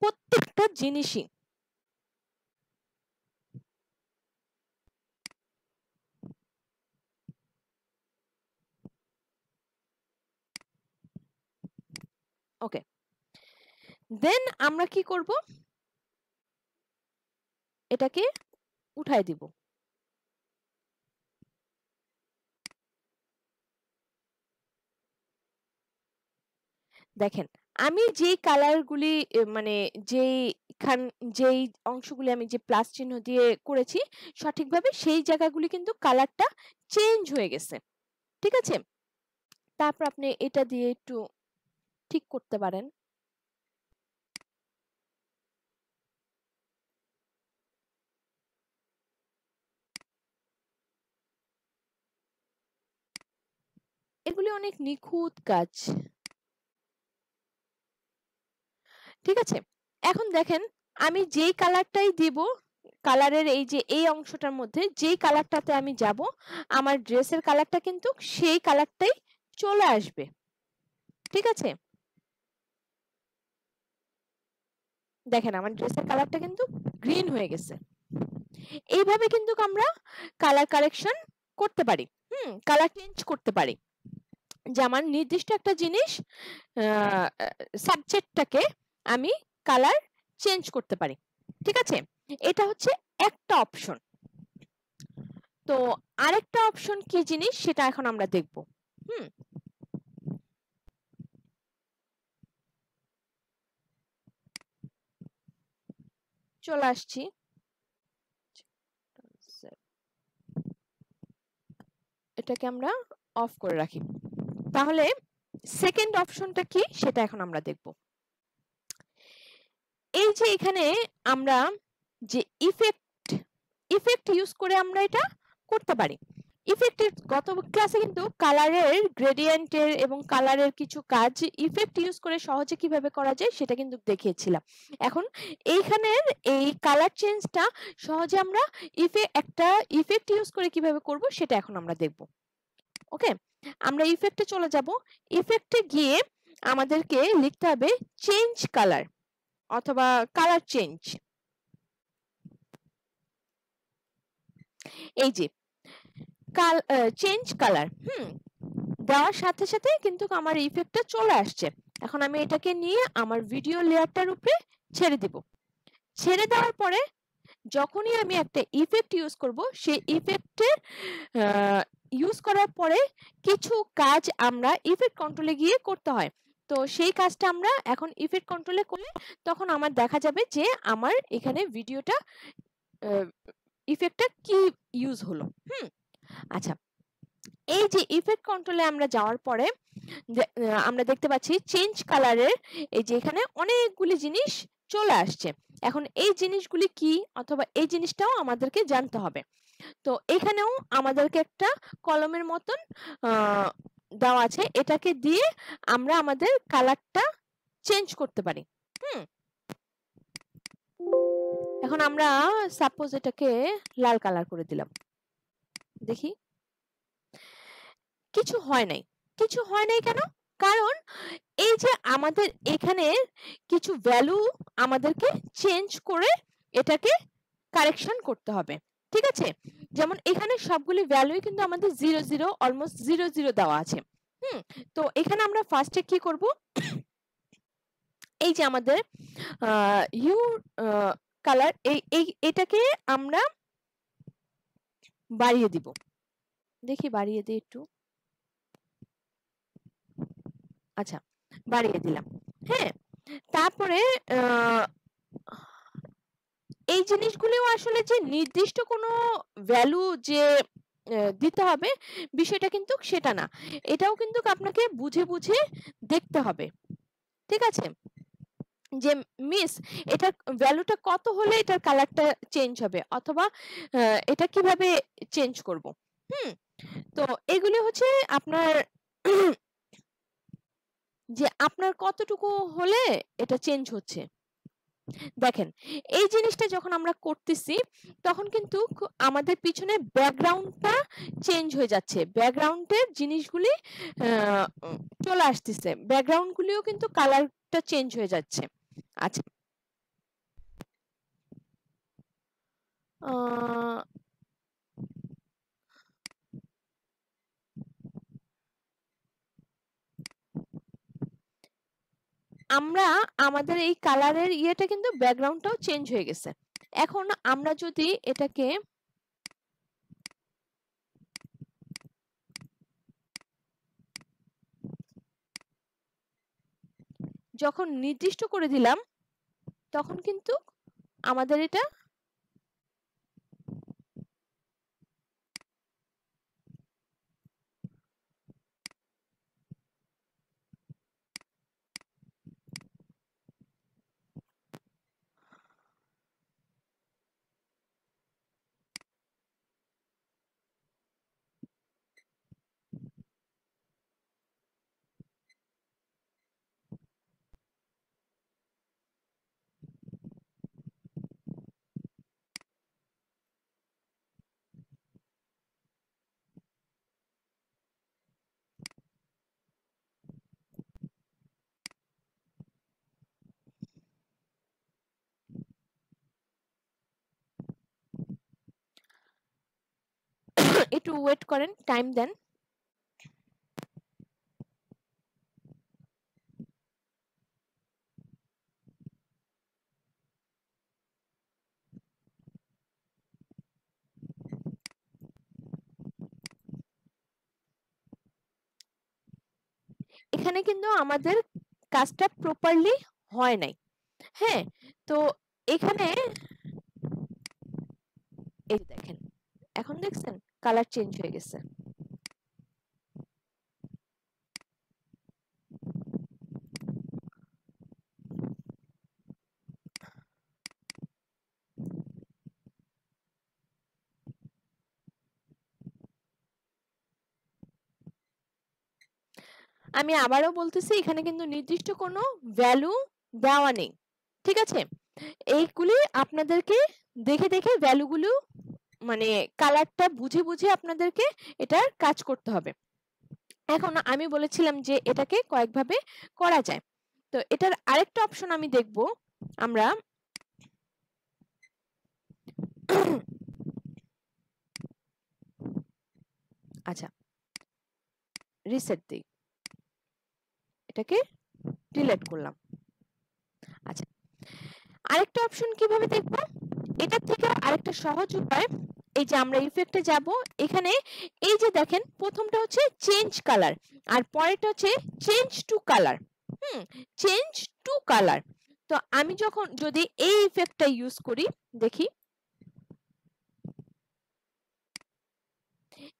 প্রত্যেকটা জিনিসই ওকে। দেন আমরা কি করব, এটাকে উঠাই দিব। দেখেন আমি যেই কালারগুলি মানে যেই অংশগুলি আমি যে প্লাস চিহ্ন দিয়ে করেছি সঠিকভাবে সেই জায়গাগুলি কিন্তু কালারটা চেঞ্জ হয়ে গেছে। ঠিক আছে, তারপর আপনি এটা দিয়ে একটু ঠিক করতে পারেন। এগুলি অনেক নিখুঁত কাজ। ঠিক আছে, এখন দেখেন আমি যেই কালারটাই দিব, কালারের এই যে এই অংশটার মধ্যে যেই কালারটাতে আমি যাব আমার ড্রেসের কালারটা কিন্তু সেই কালারটাই চলে আসবে। ঠিক আছে, দেখেন আমার ড্রেসের কালারটা কিন্তু গ্রিন হয়ে গেছে। এইভাবে কিন্তু আমরা কালার কারেকশন করতে পারি, কালার চেঞ্জ করতে পারি, যে আমার নির্দিষ্ট একটা জিনিস সাবজেক্টটাকে আমি কালার চেঞ্জ করতে পারি। ঠিক আছে, এটা হচ্ছে একটা অপশন। তো আরেকটা অপশন কি জিনিস সেটা এখন আমরা দেখব। চলে আসছি। এটাকে আমরা অফ করে রাখি। তাহলে সেকেন্ড অপশনটা কি সেটা এখন আমরা দেখব। এই যে এখানে আমরা যে ইফেক্ট ইউজ করে আমরা এটা করতে পারি। ইফেক্টের গত ক্লাসে কিন্তু কালারের গ্রেডিয়েন্টের এবং কালারের কিছু কাজ ইফেক্ট ইউজ করে সহজে কিভাবে করা যায় সেটা কিন্তু দেখিয়েছিলাম। এখন এইখানের এই কালার চেঞ্জটা সহজে আমরা একটা ইফেক্ট ইউজ করে কিভাবে করব সেটা এখন আমরা দেখব। ওকে, আমরা ইফেক্টে চলে যাব। ইফেক্টে গিয়ে আমাদেরকে লিখতে হবে চেঞ্জ কালার অথবা কালার চেঞ্জ। এই যে চেঞ্জ কালার দেওয়ার সাথে সাথে কিন্তু আমার ইফেক্টটা চলে আসছে। এখন আমি এটাকে নিয়ে আমার ভিডিও লেয়ারটার উপরে ছেড়ে দিব। ছেড়ে দেওয়ার পরে যখনই আমি একটা ইফেক্ট ইউজ করব, সেই ইফেক্টের ইউজ করার পরে কিছু কাজ আমরা ইফেক্ট কন্ট্রোলে গিয়ে করতে হয়। তো সেই কাজটা আমরা এখন ইফেক্ট কন্ট্রোলে করলে তখন আমার দেখা যাবে যে আমার এখানে ভিডিওটা ইফেক্টটা কি ইউজ হলো। আচ্ছা, এই যে ইফেক্ট কন্ট্রোলে আমরা যাওয়ার পরে আমরা দেখতে পাচ্ছি চেঞ্জ কালারের এই যে এখানে অনেকগুলি জিনিস চলে আসছে। এখন এই জিনিসগুলি কি অথবা এই জিনিসটাও আমাদেরকে জানতে হবে। তো এখানেও আমাদেরকে একটা কলমের মতন দেওয়া আছে, এটাকে দিয়ে আমরা আমাদের কালারটা চেঞ্জ করতে পারি। এখন আমরা সাপোজ এটাকে লাল কালার করে দিলাম, দেখি কিছু হয় নাই। কিছু হয় নাই কেন? কারণ এই যে আমাদের এখানে কিছু ভ্যালু আমাদেরকে চেঞ্জ করে এটাকে কারেকশন করতে হবে। ঠিক আছে, যেমন এখানে সবগুলি ভ্যালুই কিন্তু আমাদের 0 0 অলমোস্ট 0 0 দেওয়া আছে। তো এখানে আমরা ফার্স্টে কি করব, এই যে আমাদের ইউ কালার এটাকে আমরা বাড়িয়ে দিব। দেখি বাড়িয়ে দিই একটু। আচ্ছা, বাড়িয়ে দিলাম। হ্যাঁ, তারপরে এই জিনিসগুলিও আসলে যে নির্দিষ্ট কোনো ভ্যালু যে দিতে হবে বিষয়টা কিন্তু সেটা না, এটাও কিন্তু আপনাকে বুঝে বুঝে দেখতে হবে। ঠিক আছে, যে মিস এটার ভ্যালুটা কত হলে এটার কালারটা চেঞ্জ হবে অথবা এটা কিভাবে চেঞ্জ করব। তো এগুলি হচ্ছে আপনার যে আপনার কতটুকু হলে এটা চেঞ্জ হচ্ছে। দেখেন, এই জিনিসটা যখন আমরা করতেছি তখন কিন্তু আমাদের পিছনে ব্যাকগ্রাউন্ডটা চেঞ্জ হয়ে যাচ্ছে, ব্যাকগ্রাউন্ডের জিনিসগুলি চলে আসতেছে, ব্যাকগ্রাউন্ডগুলিও কিন্তু কালারটা চেঞ্জ হয়ে যাচ্ছে। আচ্ছা, আমরা আমাদের এই কালারের ইয়েটা কিন্তু ব্যাকগ্রাউন্ডটাও চেঞ্জ হয়ে গেছে। এখন আমরা যদি এটাকে যখন নির্দিষ্ট করে দিলাম তখন কিন্তু আমাদের এটা একটু ওয়েট করেন, টাইম দেন। এখানে কিন্তু আমাদের কাজটা প্রপারলি হয় নাই। হ্যাঁ, তো এখানে এই দেখেন এখন দেখছেন কালার চেঞ্জ হয়ে গেছে। আমি আবারও বলতেছি এখানে কিন্তু নির্দিষ্ট কোনো ভ্যালু দেওয়া নেই, ঠিক আছে? এইগুলি আপনাদেরকে দেখে দেখে ভ্যালুগুলো মানে কালারটা বুঝে বুঝে আপনাদেরকে এটার কাজ করতে হবে। এখন আমি বলেছিলাম যে এটাকে কয়েকভাবে করা যায়, তো এটার আরেকটা অপশন আমি দেখব আমরা আচ্ছা রিসেট দিই, এটাকে ডিলিট করলাম। আচ্ছা আরেকটা অপশন কিভাবে দেখব, এটার থেকে আরেকটা সহজ উপায়, এই যে আমরা ইফেক্টে যাব, এখানে এই যে দেখেন প্রথমটা হচ্ছে চেঞ্জ কালার আর পরেরটা হচ্ছে change to colour. Change to colour. তো আমি যখন যদি এই ইফেক্টটা ইউজ করি, দেখি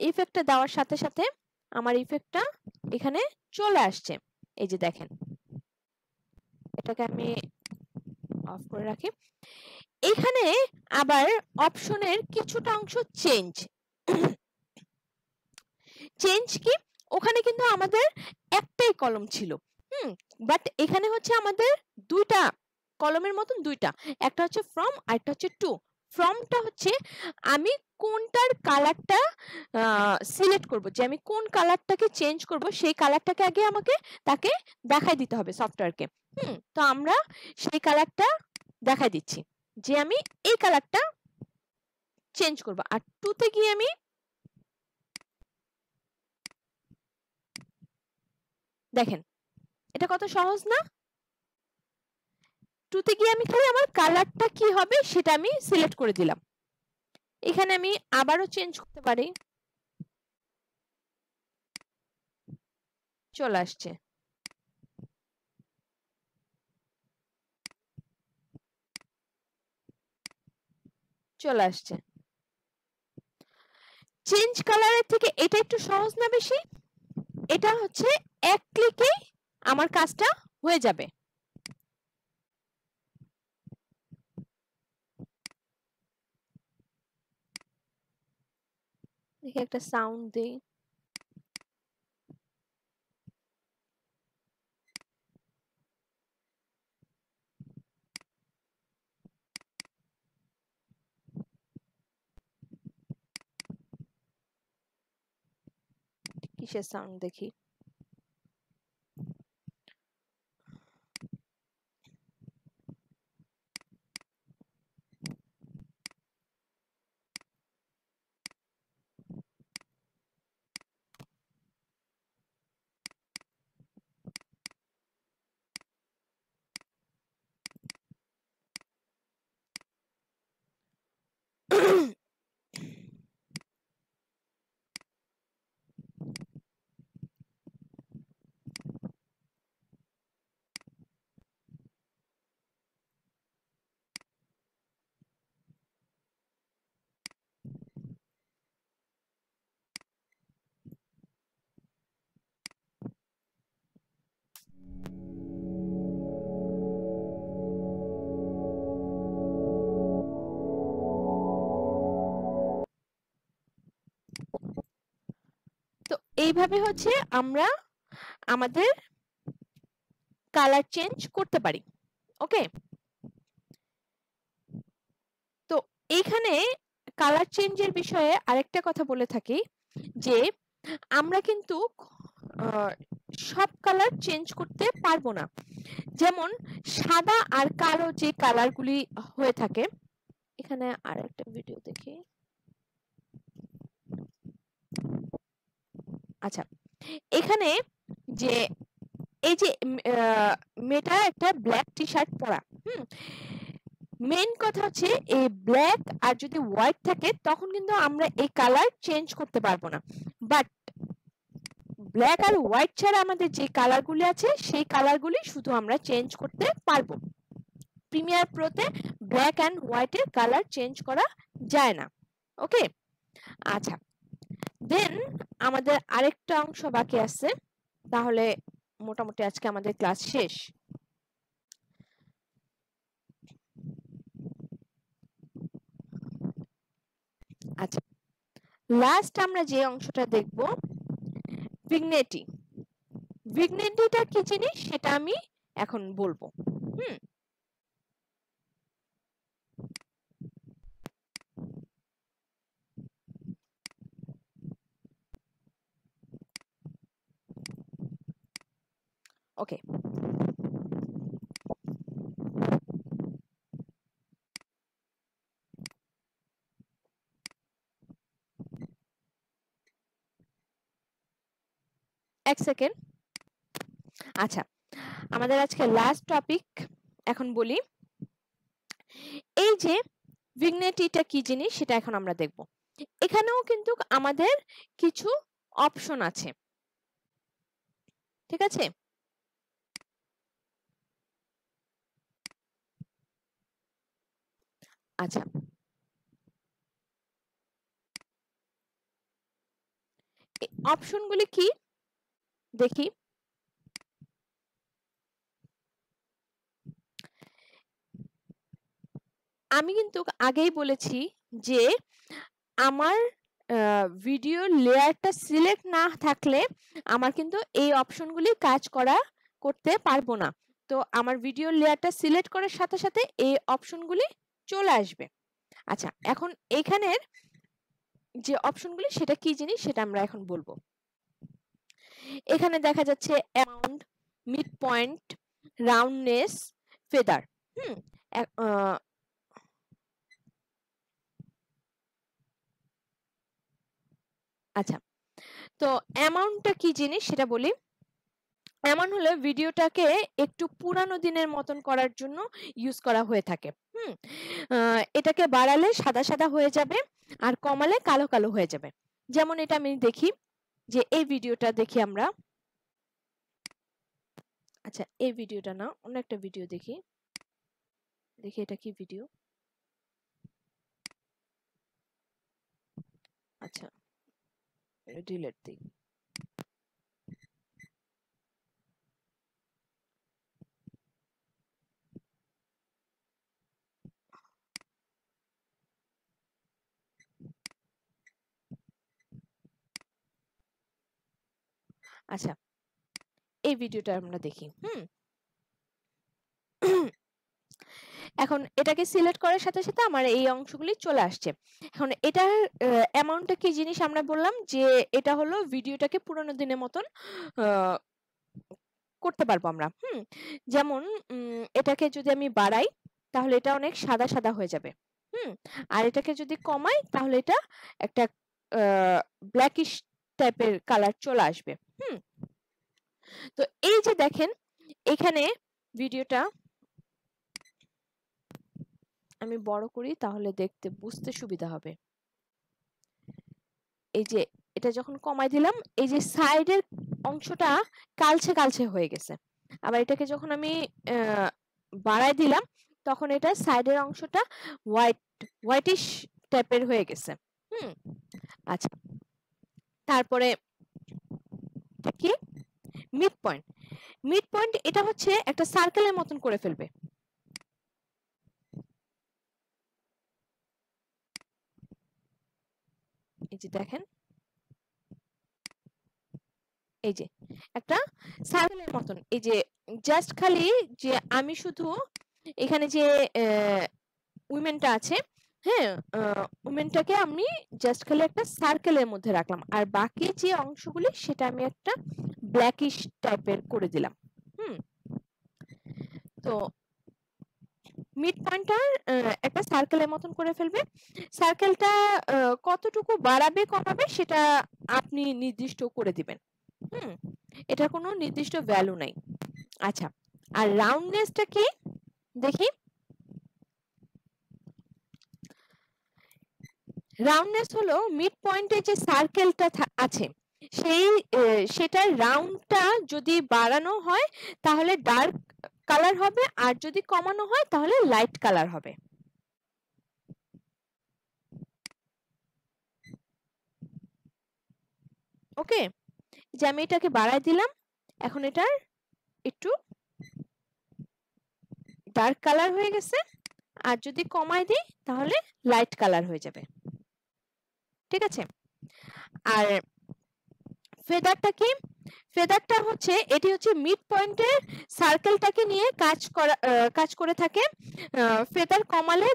ইফেক্টটা দেওয়ার সাথে সাথে আমার ইফেক্টটা এখানে চলে আসছে, এই যে দেখেন। এটাকে আমি অফ করে রাখি। এখানে আবার অপশনের কিছুটা অংশ চেঞ্জ। চেঞ্জ কি, ওখানে কিন্তু আমাদের একটাই কলম ছিল, বাট এখানে হচ্ছে আমাদের দুইটা কলমের মতন দুইটা, একটা হচ্ছে ফ্রম আর একটা হচ্ছে টু। ফ্রমটা হচ্ছে আমি কোনটার কালারটা সিলেক্ট করব, যে আমি কোন কালারটাকে চেঞ্জ করব সেই কালারটাকে আগে আমাকে তাকে দেখাই দিতে হবে সফটওয়্যারকে। তো আমরা সেই কালারটা দেখাই দিচ্ছি যে আমি এই কালারটা চেঞ্জ করব। আর টুতে গিয়ে আমি দেখেন এটা কত সহজ না? টুতে গিয়ে আমি খালি আমার কালারটা কি হবে সেটা আমি সিলেক্ট করে দিলাম। এখানে আমি আবারও চেঞ্জ করতে পারি, চলে আসছে। চলে আসছে। চেঞ্জ কালারের থেকে এটা একটু সহজ না বেশি? এটা হচ্ছে এক ক্লিকেই আমার কাজটা হয়ে যাবে। দেখি একটা সাউন্ড দেই। কিসের সাউন্ড দেখি? তো এইভাবে হচ্ছে আমরা আমাদের কালার চেঞ্জ করতে পারি। ওকে, তো এইখানে কালার চেঞ্জের বিষয়ে আরেকটা কথা বলে থাকি যে আমরা কিন্তু সব কালার চেঞ্জ করতে পারবো না। যেমন সাদা আর কালো যে কালারগুলি হয়ে থাকে, এখানে আর একটা ভিডিও দেখি। আচ্ছা এখানে যে এই যে মেয়েটা একটা ব্ল্যাক টি শার্ট পরা, মেইন কথা হচ্ছে এই ব্ল্যাক আর যদি হোয়াইট থাকে তখন কিন্তু আমরা এই কালার চেঞ্জ করতে পারবো না। বাট ব্ল্যাক আর হোয়াইট ছাড়া আমাদের যে কালারগুলি আছে সেই কালারগুলি শুধু আমরা চেঞ্জ করতে পারবো। প্রিমিয়ার প্রোতে ব্ল্যাক এন্ড হোয়াইটের কালার চেঞ্জ করা যায় না। ওকে, আচ্ছা দেন আমাদের আরেকটা অংশ বাকি আছে, তাহলে মোটামুটি আজকে আমাদের ক্লাস শেষ। আচ্ছা, লাস্ট আমরা যে অংশটা দেখব ভিগনেটি। ভিগনেটিটা কি জিনিস সেটা আমি এখন বলবো। ওকে, এক সেকেন্ড। আচ্ছা, আমাদের আজকে লাস্ট টপিক এখন বলি। এই যে ভিগনেটিটা কি জিনিস সেটা এখন আমরা দেখব। এখানেও কিন্তু আমাদের কিছু অপশন আছে, ঠিক আছে? আচ্ছা, অপশনগুলি কি দেখি। আমি কিন্তু আগেই বলেছি যে আমার ভিডিও লেয়ারটা সিলেক্ট না থাকলে আমার কিন্তু এই অপশনগুলি কাজ করতে পারবো না। তো আমার ভিডিও লেয়ারটা সিলেক্ট করার সাথে সাথে এই অপশনগুলি চলে আসবে। আচ্ছা, এখন এখানের যে অপশনগুলি সেটা কি জিনিস সেটা আমরা এখন বলবো। এখানে দেখা যাচ্ছে amount, mid point, roundness, feather. আচ্ছা, তো অ্যামাউন্টটা কি জিনিস সেটা বলি। অ্যামাউন্ট হলো ভিডিওটাকে একটু পুরানো দিনের মতন করার জন্য ইউজ করা হয়ে থাকে। এটাকে বাড়ালে সাদা সাদা হয়ে যাবে আর কমালে কালো কালো হয়ে যাবে। যেমন এটা আমি দেখি যে এই ভিডিওটা দেখি আমরা। আচ্ছা, এই ভিডিওটা না, অন্য একটা ভিডিও দেখি। দেখি এটা কি ভিডিও। আচ্ছা, ডিলিট দিই। আচ্ছা, এই ভিডিওটা আমরা দেখি। এখন এটাকে সিলেক্ট করার সাথে সাথে আমার এই অংশগুলি চলে আসছে। এখন এটার অ্যামাউন্টটা কি জিনিস আমরা বললাম যে এটা হলো ভিডিওটাকে পুরোনো দিনের মতন করতে পারবো আমরা। যেমন এটাকে যদি আমি বাড়াই তাহলে এটা অনেক সাদা সাদা হয়ে যাবে। আর এটাকে যদি কমাই তাহলে এটা একটা ব্ল্যাকিশ টাইপের কালার চলে আসবে। তো এই যে দেখেন এখানে ভিডিওটা আমি বড় করি তাহলে দেখতে বুঝতে সুবিধা হবে। এই যে এটা যখন কমাই দিলাম এই যে সাইডের অংশটা কালচে কালচে হয়ে গেছে। আবার এটাকে যখন আমি বাড়াই দিলাম তখন এটা সাইডের অংশটা হোয়াইটিশ টাইপের হয়ে গেছে। আচ্ছা, তারপরে কি মিড পয়েন্ট। মিড পয়েন্ট এটা হচ্ছে একটা সার্কেলের মতন করে ফেলবে। এই যে দেখেন এই যে একটা সার্কেলের মতন। এই যে জাস্ট খালি যে আমি শুধু এখানে যে উইমেনটা আছে, হ্যাঁ, উইমেনটাকে আমি জাস্ট খালি একটা সার্কেলের মধ্যে রাখলাম আর বাকি যে অংশগুলি সেটা আমি একটা ব্ল্যাকিশ টাইপের করে দিলাম। তো মিড পয়েন্টটা একটা সার্কেলের মতন করে ফেলবে। সার্কেলটা কতটুকু বাড়াবে কমাবে সেটা আপনি নির্দিষ্ট করে দিবেন। এটার কোনো নির্দিষ্ট ভ্যালু নাই। আচ্ছা, আর রাউন্ডনেসটা কি দেখি। রাউন্ডনেস হলো মিড পয়েন্টে যে সার্কেলটা আছে সেটার রাউন্ডটা যদি বাড়ানো হয় তাহলে ডার্ক কালার হবে আর যদি কমানো হয় তাহলে লাইট কালার হবে। ওকে, যে আমি এটাকে বাড়াই দিলাম, এখন এটার একটু ডার্ক কালার হয়ে গেছে, আর যদি কমাই দিই তাহলে লাইট কালার হয়ে যাবে। ঠিক আছে, আর ফেদারটা কি? ফেদারটা হচ্ছে, এটি হচ্ছে মিড পয়েন্টের সার্কেলটাকে নিয়ে কাজ করে থাকে। ফেদার কমালে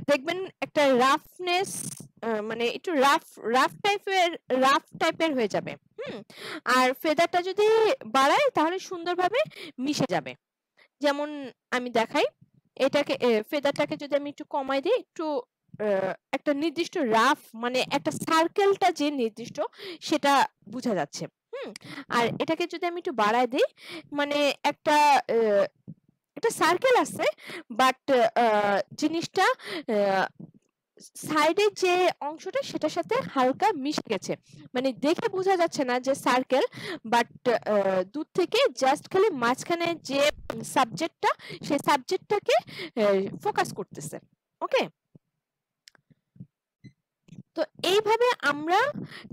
দেখবেন একটা রাফনেস, মানে একটু রাফ টাইপের হয়ে যাবে। আর ফেদারটা যদি বাড়ায় তাহলে সুন্দরভাবে মিশে যাবে। যেমন আমি দেখাই, এটাকে ফেদারটাকে যদি আমি একটু কমাই দিই, একটু একটা নির্দিষ্ট রাফ, মানে একটা সার্কেলটা যে নির্দিষ্ট সেটা বোঝা যাচ্ছে। আর এটাকে যদি আমি একটু বাড়ায় দিই, মানে একটা সার্কেল আছে, বাট জিনিসটা সাইডের যে অংশটা সেটার সাথে হালকা মিশে গেছে, মানে দেখে বোঝা যাচ্ছে না যে সার্কেল, বাট দূর থেকে জাস্ট খালি মাঝখানে যে সাবজেক্টটা, সেই সাবজেক্টটাকে ফোকাস করতেছে। ওকে, তো এইভাবে আমরা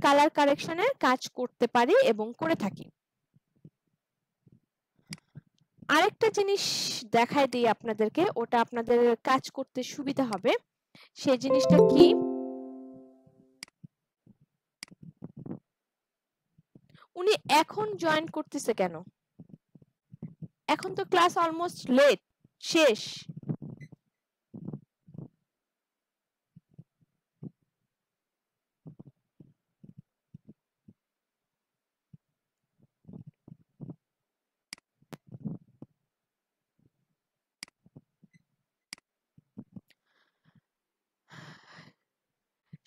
কালার কারেকশনের কাজ করতে পারি এবং করে থাকি। আরেকটা জিনিস দেখাই দিই আপনাদেরকে, ওটা আপনাদের কাজ করতে সুবিধা হবে। সেই জিনিসটা কি? উনি এখন জয়েন করতেছে কেন? এখন তো ক্লাস অলমোস্ট লেট, শেষ।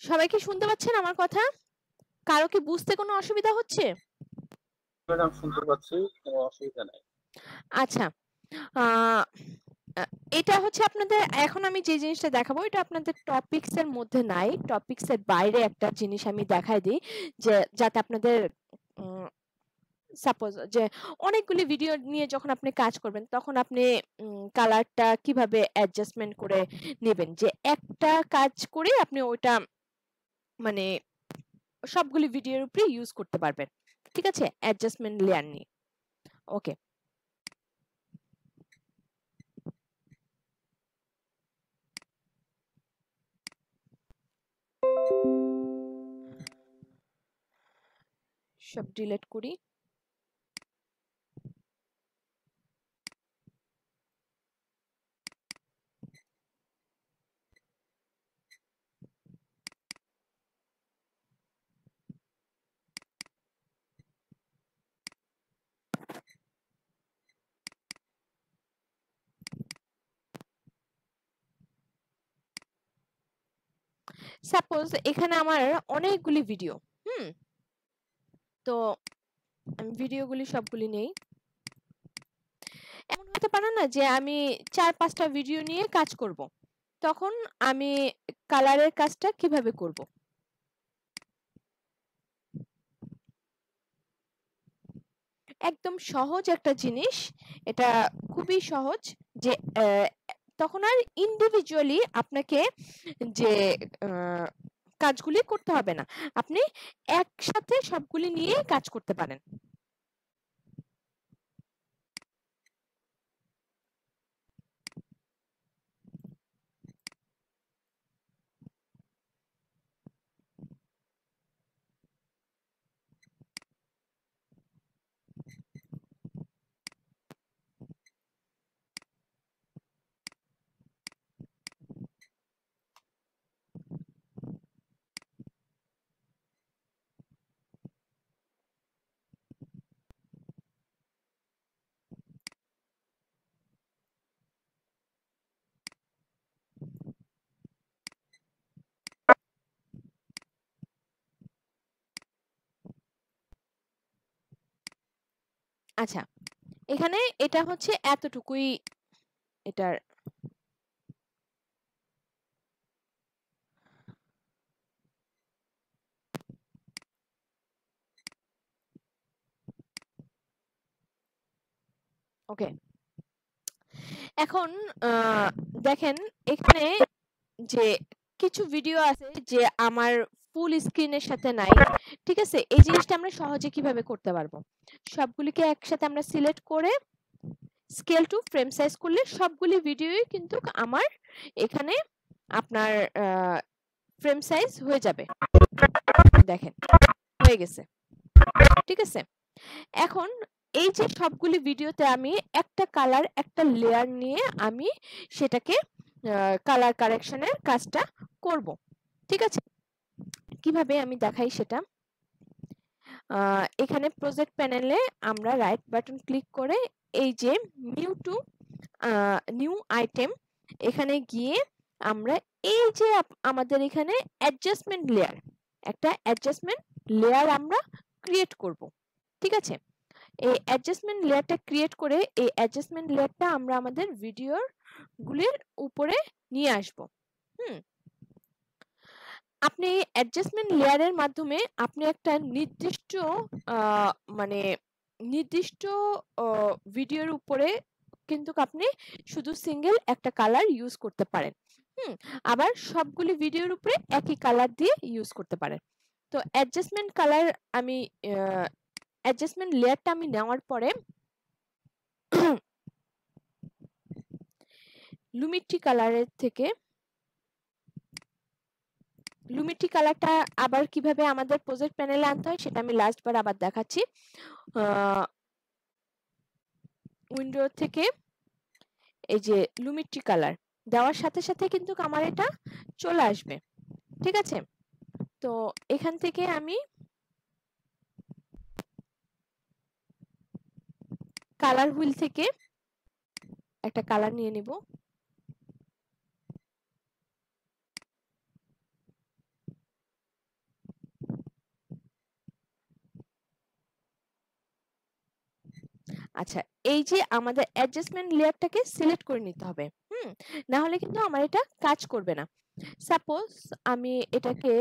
সবাই কি শুনতে পাচ্ছেন আমার কথা? কারো কি বুঝতে কোনো অসুবিধা হচ্ছে? ম্যাডাম শুনতে পাচ্ছি, কোনো অসুবিধা নাই। আচ্ছা, এটা হচ্ছে আপনাদের, এখন আমি যে জিনিসটা দেখাবো এটা আপনাদের টপিকস এর মধ্যে নাই, টপিকস এর বাইরে একটা জিনিস আমি দেখাই দিই, যে যাতে আপনাদের সাপোজ যে অনেকগুলি ভিডিও নিয়ে যখন আপনি কাজ করবেন তখন আপনি কালারটা কিভাবে অ্যাডজাস্টমেন্ট করে নেবেন, যে একটা কাজ করে আপনি ওইটা মানে সবগুলি ভিডিওর উপরে ইউজ করতে পারবেন। ঠিক আছে, অ্যাডজাস্টমেন্ট লেয়ার নিয়ে। ওকে, সব ডিলিট করি। সাপোজ এখানে আমার অনেকগুলি ভিডিও, তো আমি ভিডিওগুলি সবগুলি নেই। এমন হতে পারে না যে আমি 4-5টা ভিডিও নিয়ে কাজ করব, তখন আমি কালারের কাজটা কিভাবে করব? একদম সহজ একটা জিনিস, এটা খুবই সহজ, যে তখন আর ইন্ডিভিজুয়ালি আপনাকে যে কাজগুলি করতে হবে না, আপনি একসাথে সবগুলি নিয়ে কাজ করতে পারেন। আচ্ছা, এখানে এটা হচ্ছে এতটুকুই এটার। ওকে, এখন দেখেন এখানে যে কিছু ভিডিও আছে যে আমার ফুল স্ক্রিনের সাথে নাই, ঠিক আছে? এই জিনিসটা আমরা সহজে কিভাবে করতে পারবো? সবগুলিকে একসাথে আমরা সিলেক্ট করে স্কেল টু ফ্রেম সাইজ করলে সবগুলি ভিডিওই কিন্তু আমার এখানে আপনার ফ্রেম সাইজ হয়ে যাবে। দেখেন হয়ে গেছে, ঠিক আছে? এখন এই যে সবগুলি ভিডিওতে আমি একটা কালার একটা লেয়ার নিয়ে আমি সেটাকে কালার কারেকশনের কাজটা করব, ঠিক আছে? কিভাবে আমি দেখাই সেটা। এখানে প্রজেক্ট প্যানেলে আমরা রাইট বাটন ক্লিক করে এই যে নিউ আইটেম এখানে গিয়ে আমরা এই যে আমাদের এখানে অ্যাডজাস্টমেন্ট লেয়ার, একটা অ্যাডজাস্টমেন্ট লেয়ার আমরা ক্রিয়েট করব, ঠিক আছে? এই অ্যাডজাস্টমেন্ট লেয়ারটা ক্রিয়েট করে এই অ্যাডজাস্টমেন্ট লেয়ারটা আমরা আমাদের ভিডিওর গুলির উপরে নিয়ে আসব। আপনি অ্যাডজাস্টমেন্ট লেয়ারের মাধ্যমে আপনি একটা নির্দিষ্ট মানে নির্দিষ্ট ভিডিওর উপরে কিন্তু আপনি শুধু সিঙ্গেল একটা কালার ইউজ করতে পারেন। আবার সবগুলি ভিডিওর উপরে একই কালার দিয়ে ইউজ করতে পারেন। তো অ্যাডজাস্টমেন্ট কালার আমি অ্যাডজাস্টমেন্ট লেয়ারটা আমি নেওয়ার পরে লুমিট্রি কালারের থেকে লুমিট্রি কালারটা আবার কিভাবে আমাদের প্রজেক্ট প্যানেলে আনতে হয় সেটা আমি লাস্ট বার আবার দেখাচ্ছি। উইন্ডো থেকে এই যে লুমিট্রি কালার দেওয়ার সাথে সাথে কিন্তু আমার এটা চলে আসবে, ঠিক আছে? তো এখান থেকে আমি কালার হুইল থেকে একটা কালার নিয়ে নিব। আচ্ছা, এই যে আমাদের অ্যাডজাস্টমেন্ট লেয়ারটাকে সিলেক্ট করে নিতে হবে, না হলে কিন্তু আমার এটা কাজ করবে না। সাপোজ আমি এটাকে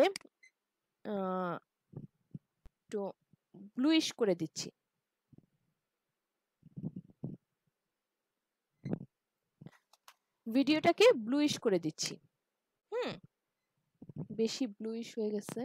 একটু ব্লুইশ করে দিচ্ছি, ভিডিওটাকে ব্লুইশ করে দিচ্ছি। বেশি ব্লুইশ হয়ে গেছে।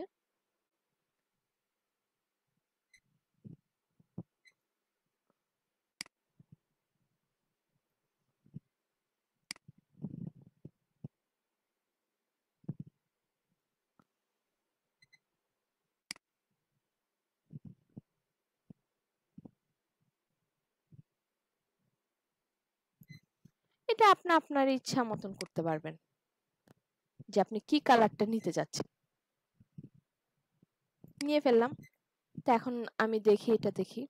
এটা আপনি আপনার ইচ্ছা মতন করতে পারবেন যে আপনি কি কালারটা নিতে যাচ্ছেন। নিয়ে ফেললাম। তো এখন আমি দেখি, এটা দেখি।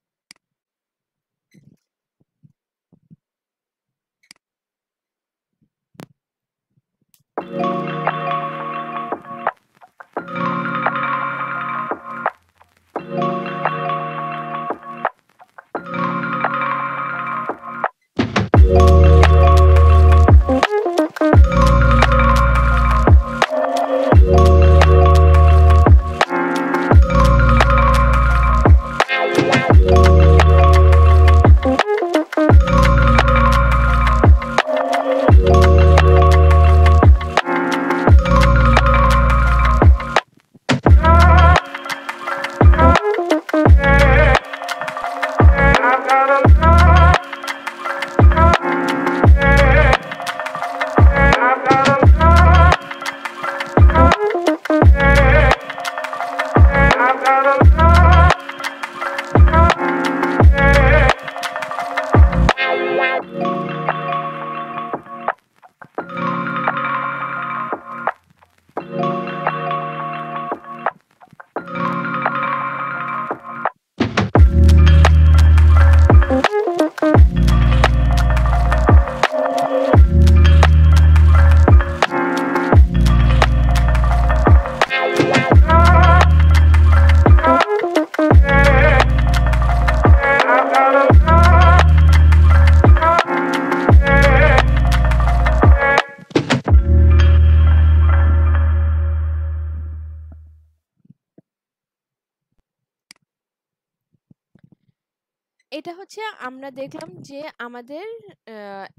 এটা হচ্ছে আমরা দেখলাম যে আমাদের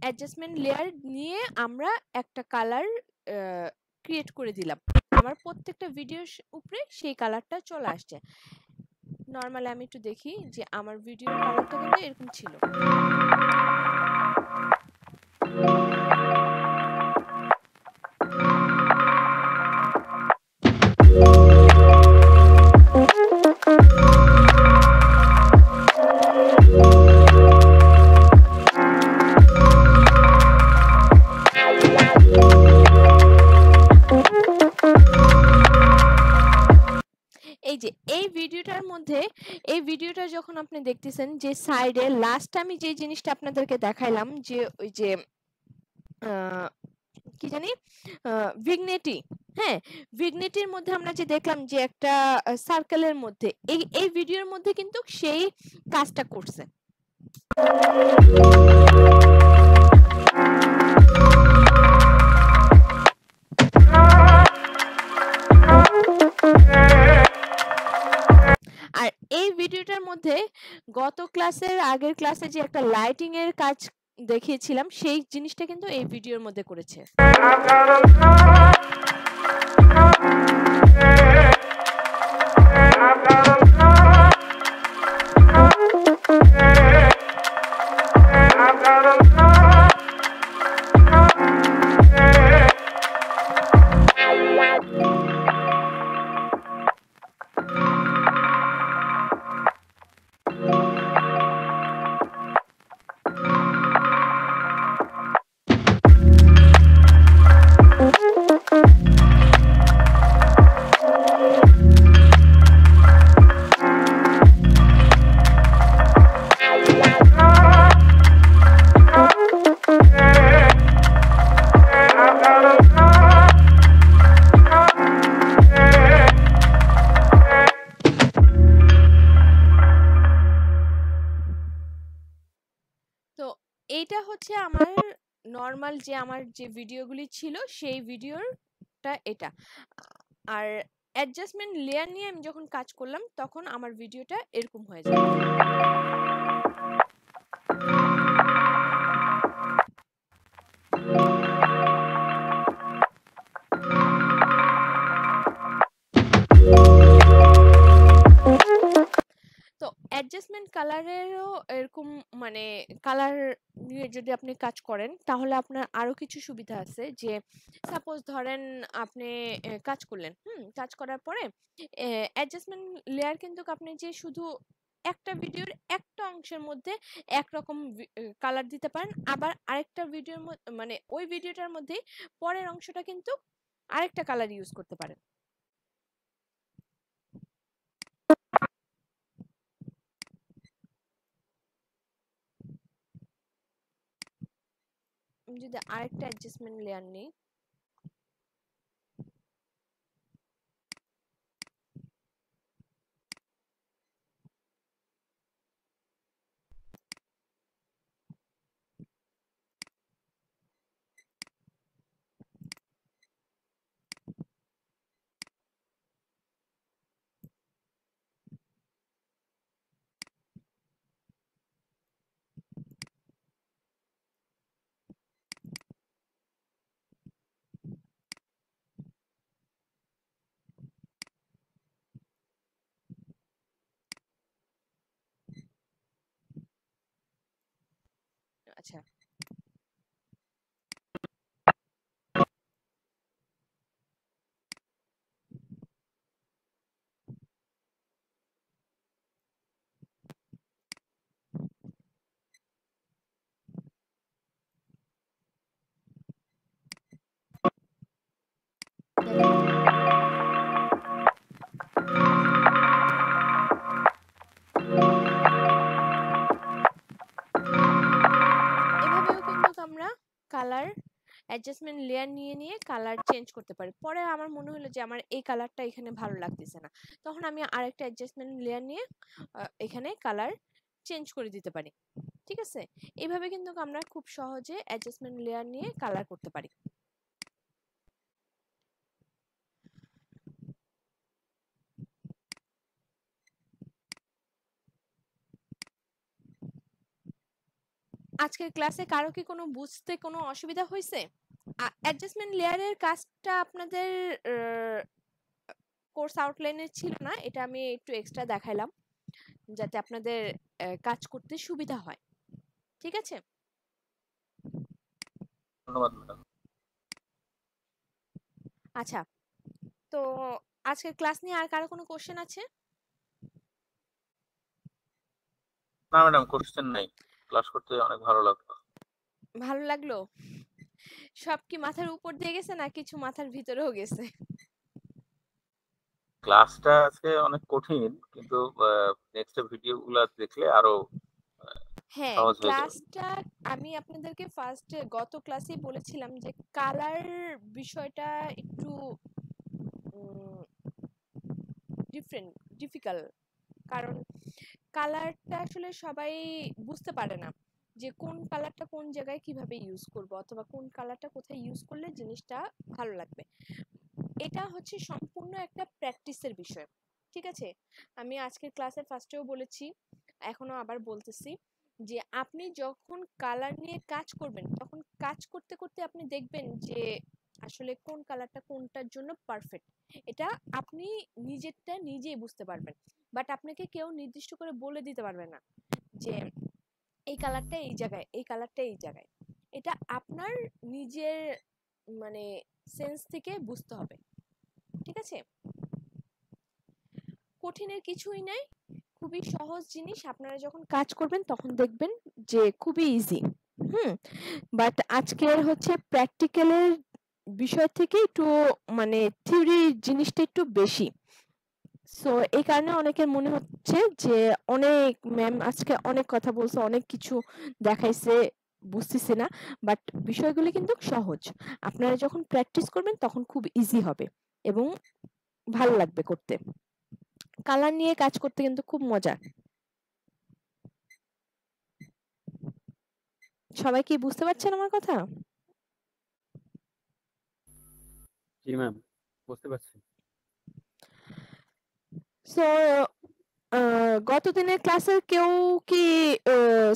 অ্যাডজাস্টমেন্ট লেয়ার নিয়ে আমরা একটা কালার ক্রিয়েট করে দিলাম। আমার প্রত্যেকটা ভিডিওর উপরে সেই কালারটা চলে আসছে। নরমালি আমি একটু দেখি যে আমার ভিডিওর কালারটা কিন্তু এরকম ছিল। এই যে এই ভিডিওটা যখন আপনি দেখতেছেন যে সাইডে লাস্ট আমি যে জিনিসটা আপনাদেরকে দেখাইলাম যে ওই যে কি জানি ভিগনেটি, হ্যাঁ ভিগনেটির মধ্যে আমরা যে দেখলাম যে একটা সার্কেলের মধ্যে এই ভিডিওর মধ্যে কিন্তু সেই কাজটা করছে। আর এই ভিডিওটার মধ্যে গত ক্লাসের আগের ক্লাসে যে একটা লাইটিং এর কাজ দেখিয়েছিলাম সেই জিনিসটা কিন্তু এই ভিডিওর মধ্যে করেছে। তো এইটা হচ্ছে আমার নর্মাল যে আমার যে ভিডিওগুলি ছিল সেই ভিডিওটা এটা। আর অ্যাডজাস্টমেন্ট লেয়ার নিয়ে আমি যখন কাজ করলাম তখন আমার ভিডিওটা এরকম হয়ে যায়। তো অ্যাডজাস্টমেন্ট কালারেরও এরকম মানে কালার নিয়ে যদি আপনি কাজ করেন তাহলে আপনার আরো কিছু সুবিধা আছে। যে সাপোজ ধরেন আপনি কাজ করলেন, কাজ করার পরে অ্যাডজাস্টমেন্ট লেয়ার কিন্তু আপনি যে শুধু একটা ভিডিওর একটা অংশের মধ্যে একরকম কালার দিতে পারেন, আবার আরেকটা ভিডিওর মানে ওই ভিডিওটার মধ্যে পরের অংশটা কিন্তু আরেকটা কালার ইউজ করতে পারেন। আমি যদি আরেকটা অ্যাডজাস্টমেন্ট লেয়ার নিই, আচ্ছা এভাবেও কিন্তু আমরা কালার অ্যাডজাস্টমেন্ট লেয়ার নিয়ে কালার চেঞ্জ করতে পারি। পরে আমার মনে হলো যে আমার এই কালারটা এখানে ভালো লাগতেছে না, তখন আমি আরেকটা অ্যাডজাস্টমেন্ট লেয়ার নিয়ে এখানে কালার চেঞ্জ করে দিতে পারি। ঠিক আছে, এইভাবে কিন্তু আমরা খুব সহজে অ্যাডজাস্টমেন্ট লেয়ার নিয়ে কালার করতে পারি। আজকের ক্লাসে কারো কি কোনো বুঝতে কোনো অসুবিধা হয়েছে? অ্যাডজাস্টমেন্ট লেয়ারের কাজটা আপনাদের কোর্স আউটলাইনে ছিল না, এটা আমি একটু এক্সট্রা দেখাইলাম যাতে আপনাদের কাজ করতে সুবিধা হয়। ঠিক আছে, ধন্যবাদ ম্যাডাম। আচ্ছা, তো আজকের ক্লাস নিয়ে আর কারো কোনো কোশ্চেন আছে? না ম্যাডাম, কোশ্চেন নাই, ক্লাস করতে অনেক ভালো লাগলো। ভালো লাগলো? সব কি মাথার উপর দিয়ে গেছে না কিছু মাথার ভিতরেও গেছে? ক্লাসটা আজকে অনেক কঠিন, কিন্তু নেক্সট ভিডিও গুলা দেখলে আরো হ্যাঁ, সহজ হয়ে যাবে। ক্লাসটা আমি আপনাদেরকে ফার্স্ট গত ক্লাসেই বলেছিলাম যে কালার বিষয়টা একটু ডিফিকাল্ট, কারণ কালারটা আসলে সবাই বুঝতে পারে না যে কোন কালারটা কোন জায়গায় কিভাবে ইউজ করব, অথবা কোন কালারটা কোথায় ইউজ করলে জিনিসটা ভালো লাগবে। এটা হচ্ছে সম্পূর্ণ একটা প্র্যাকটিসের বিষয়। ঠিক আছে, আমি আজকের ক্লাসে ফার্স্টেও বলেছি, এখনো আবার বলতেছি যে আপনি যখন কালার নিয়ে কাজ করবেন তখন কাজ করতে করতে আপনি দেখবেন যে আসলে কোন কালারটা কোনটার জন্য পারফেক্ট, এটা আপনি নিজেরটা নিজেই বুঝতে পারবেন। বাট আপনাকে কেউ নির্দিষ্ট করে বলে দিতে পারবে না যে এই কালারটা এই জায়গায়, এই কালারটা এই জায়গায়। এটা আপনার নিজের মানে সেন্স থেকে বুঝতে হবে। ঠিক আছে, কঠিনের কিছুই নাই, খুবই সহজ জিনিস। আপনারা যখন কাজ করবেন তখন দেখবেন যে খুবই ইজি। বাট আজকের হচ্ছে প্র্যাকটিক্যালের বিষয় থেকে একটু মানে থিওরি জিনিসটা একটু বেশি, সো এই কারণে অনেকের মনে হচ্ছে যে অনেক ম্যাম আজকে অনেক কথা বলছে, অনেক কিছু দেখাইছে, বুঝতেছি না। বাট বিষয়গুলো কিন্তু সহজ, আপনারা যখন প্র্যাকটিস করবেন তখন খুব ইজি হবে এবং ভালো লাগবে করতে। কালার নিয়ে কাজ করতে কিন্তু খুব মজা। সবাই কি বুঝতে পারছেন আমার কথা? জি ম্যাম, বুঝতে পারছি। সো গত দিনের ক্লাসের কেউ কি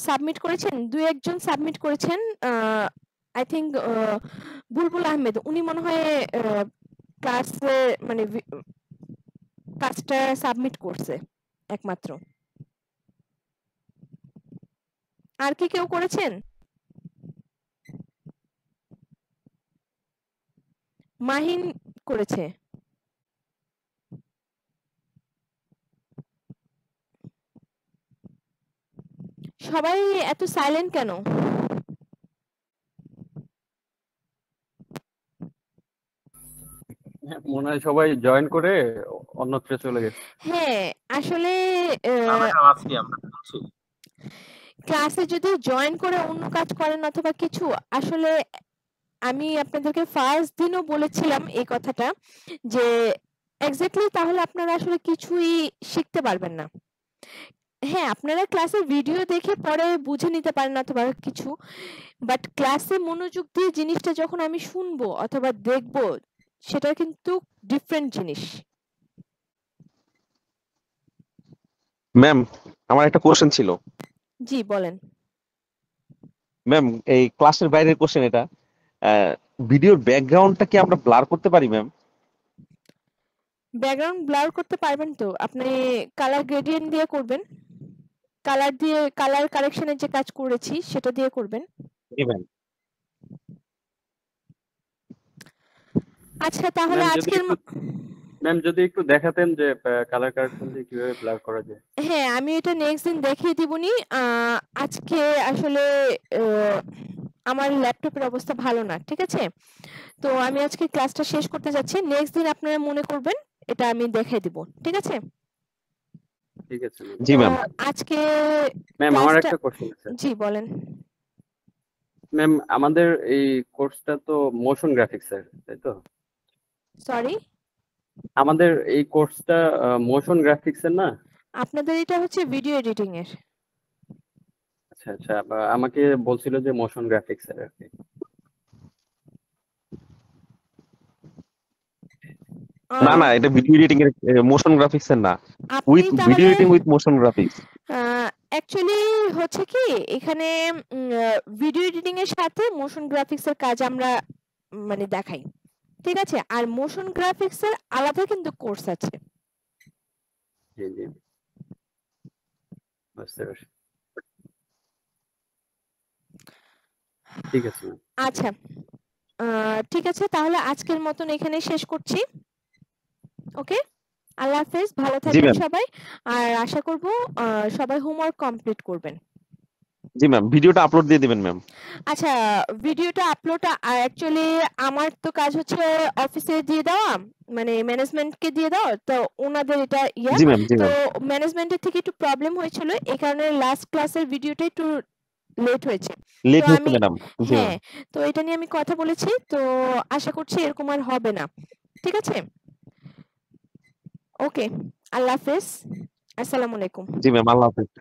সাবমিট করেছেন? দুই একজন সাবমিট করেছেন, আই থিঙ্ক বুলবুল আহমেদ, উনি মনে হয় ক্লাসে মানে কাজটা সাবমিট করছে একমাত্র। আর কি কেউ করেছেন? মাহিন করেছে। সবাই এত সাইলেন্ট কেন? মনে হয় সবাই জয়েন করে অন্যত্র চলে গেছে। হ্যাঁ, আসলে না ম্যাডাম, আজকে আমরা বলছি ক্লাসে যদি জয়েন করে অন্য কাজ করেন অথবা কিছু, আসলে আমি আপনাদেরকে ফার্স্ট দিনও বলেছিলাম এই কথাটা যে এক্স্যাক্টলি তাহলে আপনারা আসলে কিছুই শিখতে পারবেন না। হ্যাঁ, আপনারা ক্লাসের ভিডিও দেখে পরে বুঝে নিতে পারেন অথবা কিছু, বাট ক্লাসে মনোযোগ দিয়ে জিনিসটা যখন আমি শুনবো অথবা দেখবো সেটা কিন্তু ডিফারেন্ট জিনিস। ম্যাম, আমার একটা কোশ্চেন ছিল। জি বলেন। ম্যাম, এই ক্লাসের বাইরের কোশ্চেন এটা, ভিডিওর ব্যাকগ্রাউন্ডটা কি আমরা ব্লার করতে পারি ম্যাম? ব্যাকগ্রাউন্ড ব্লার করতে পারবেন তো, আপনি কালার গ্রেডিয়েন্ট দিয়ে করবেন, কালার দিয়ে কালার কারেকশনের যে কাজ করেছি সেটা দিয়ে করবেন। জি ম্যাম। আচ্ছা, তাহলে আজকের ম্যাম যদি একটু দেখাতেন যে কালার কারেকশন দিয়ে কিভাবে ব্লার করা যায়। হ্যাঁ, আমি এটা নেক্সট দিন দেখিয়ে দিবনি। আজকে আসলে আমার ল্যাপটপের অবস্থা ভালো না, ঠিক আছে, তো আমি আজকে ক্লাসটা শেষ করতে যাচ্ছি। নেক্সট দিন আপনারা মনে করবেন এটা আমি দেখিয়ে দিব, ঠিক আছে? ঠিক আছে জি ম্যাম। আজকে ম্যাম আমার একটা কোশ্চেন আছে। জি বলেন। ম্যাম আমাদের এই কোর্সটা তো মোশন গ্রাফিক্স এর, তাই তো? সরি, আমাদের এই কোর্সটা মোশন গ্রাফিক্স এর না? আপনাদের এটা হচ্ছে ভিডিও এডিটিং এর। আচ্ছা আচ্ছা, আমাকে বলছিল যে মোশন গ্রাফিক্স এর আর কি। না না, এটা ভিডিও এডিটিং এর, মোশন গ্রাফিক্স এর না, আপনি উইথ ভিডিও তাহলে editing with motion graphics. Actually হচ্ছে কি এখানে ভিডিও এডিটিং এর সাথে মোশন গ্রাফিক্স এর কাজ আমরা মানে দেখাই, ঠিক আছে? আর মোশন গ্রাফিক্স এর আলাদা কিন্তু কোর্স আছে। জি জি বুঝতে পারছি। ঠিক আছে ম্যাম। আচ্ছা, ঠিক আছে, তাহলে আজকের মতন এখানে শেষ করছি। ওকে, আল্লাহ হাফেজ, ভালো জি থাকবেন ম্যাম। সবাই। আর আশা করব সবাই হোমওয়ার্ক কমপ্লিট করবেন। জি ম্যাম, ভিডিওটা আপলোড দিয়ে দিবেন ম্যাম। আচ্ছা, ভিডিওটা আপলোড অ্যাকচুয়ালি আমার তো কাজ হচ্ছে অফিসে দিয়ে দেওয়া, মানে ম্যানেজমেন্টকে দিয়ে দেওয়া, তো ওনাদের এটা ইয়া, জি ম্যাম। জি তো ম্যাম। ম্যানেজমেন্টের থেকে একটু প্রবলেম হয়েছিল, এই কারণে লাস্ট ক্লাসের ভিডিওটা একটু লেট হয়েছে। লেট তো হচ্ছে আমি, ম্যাডাম। জি ম্যাম। হ্যাঁ, তো এটা নিয়ে আমি কথা বলেছি, তো আশা করছি এরকম আর হবে না, ঠিক আছে? ওকে, আল্লাহ হাফেজ, আসসালামু আলাইকুম। জি ম্যাম, আল্লাহ হাফেজ।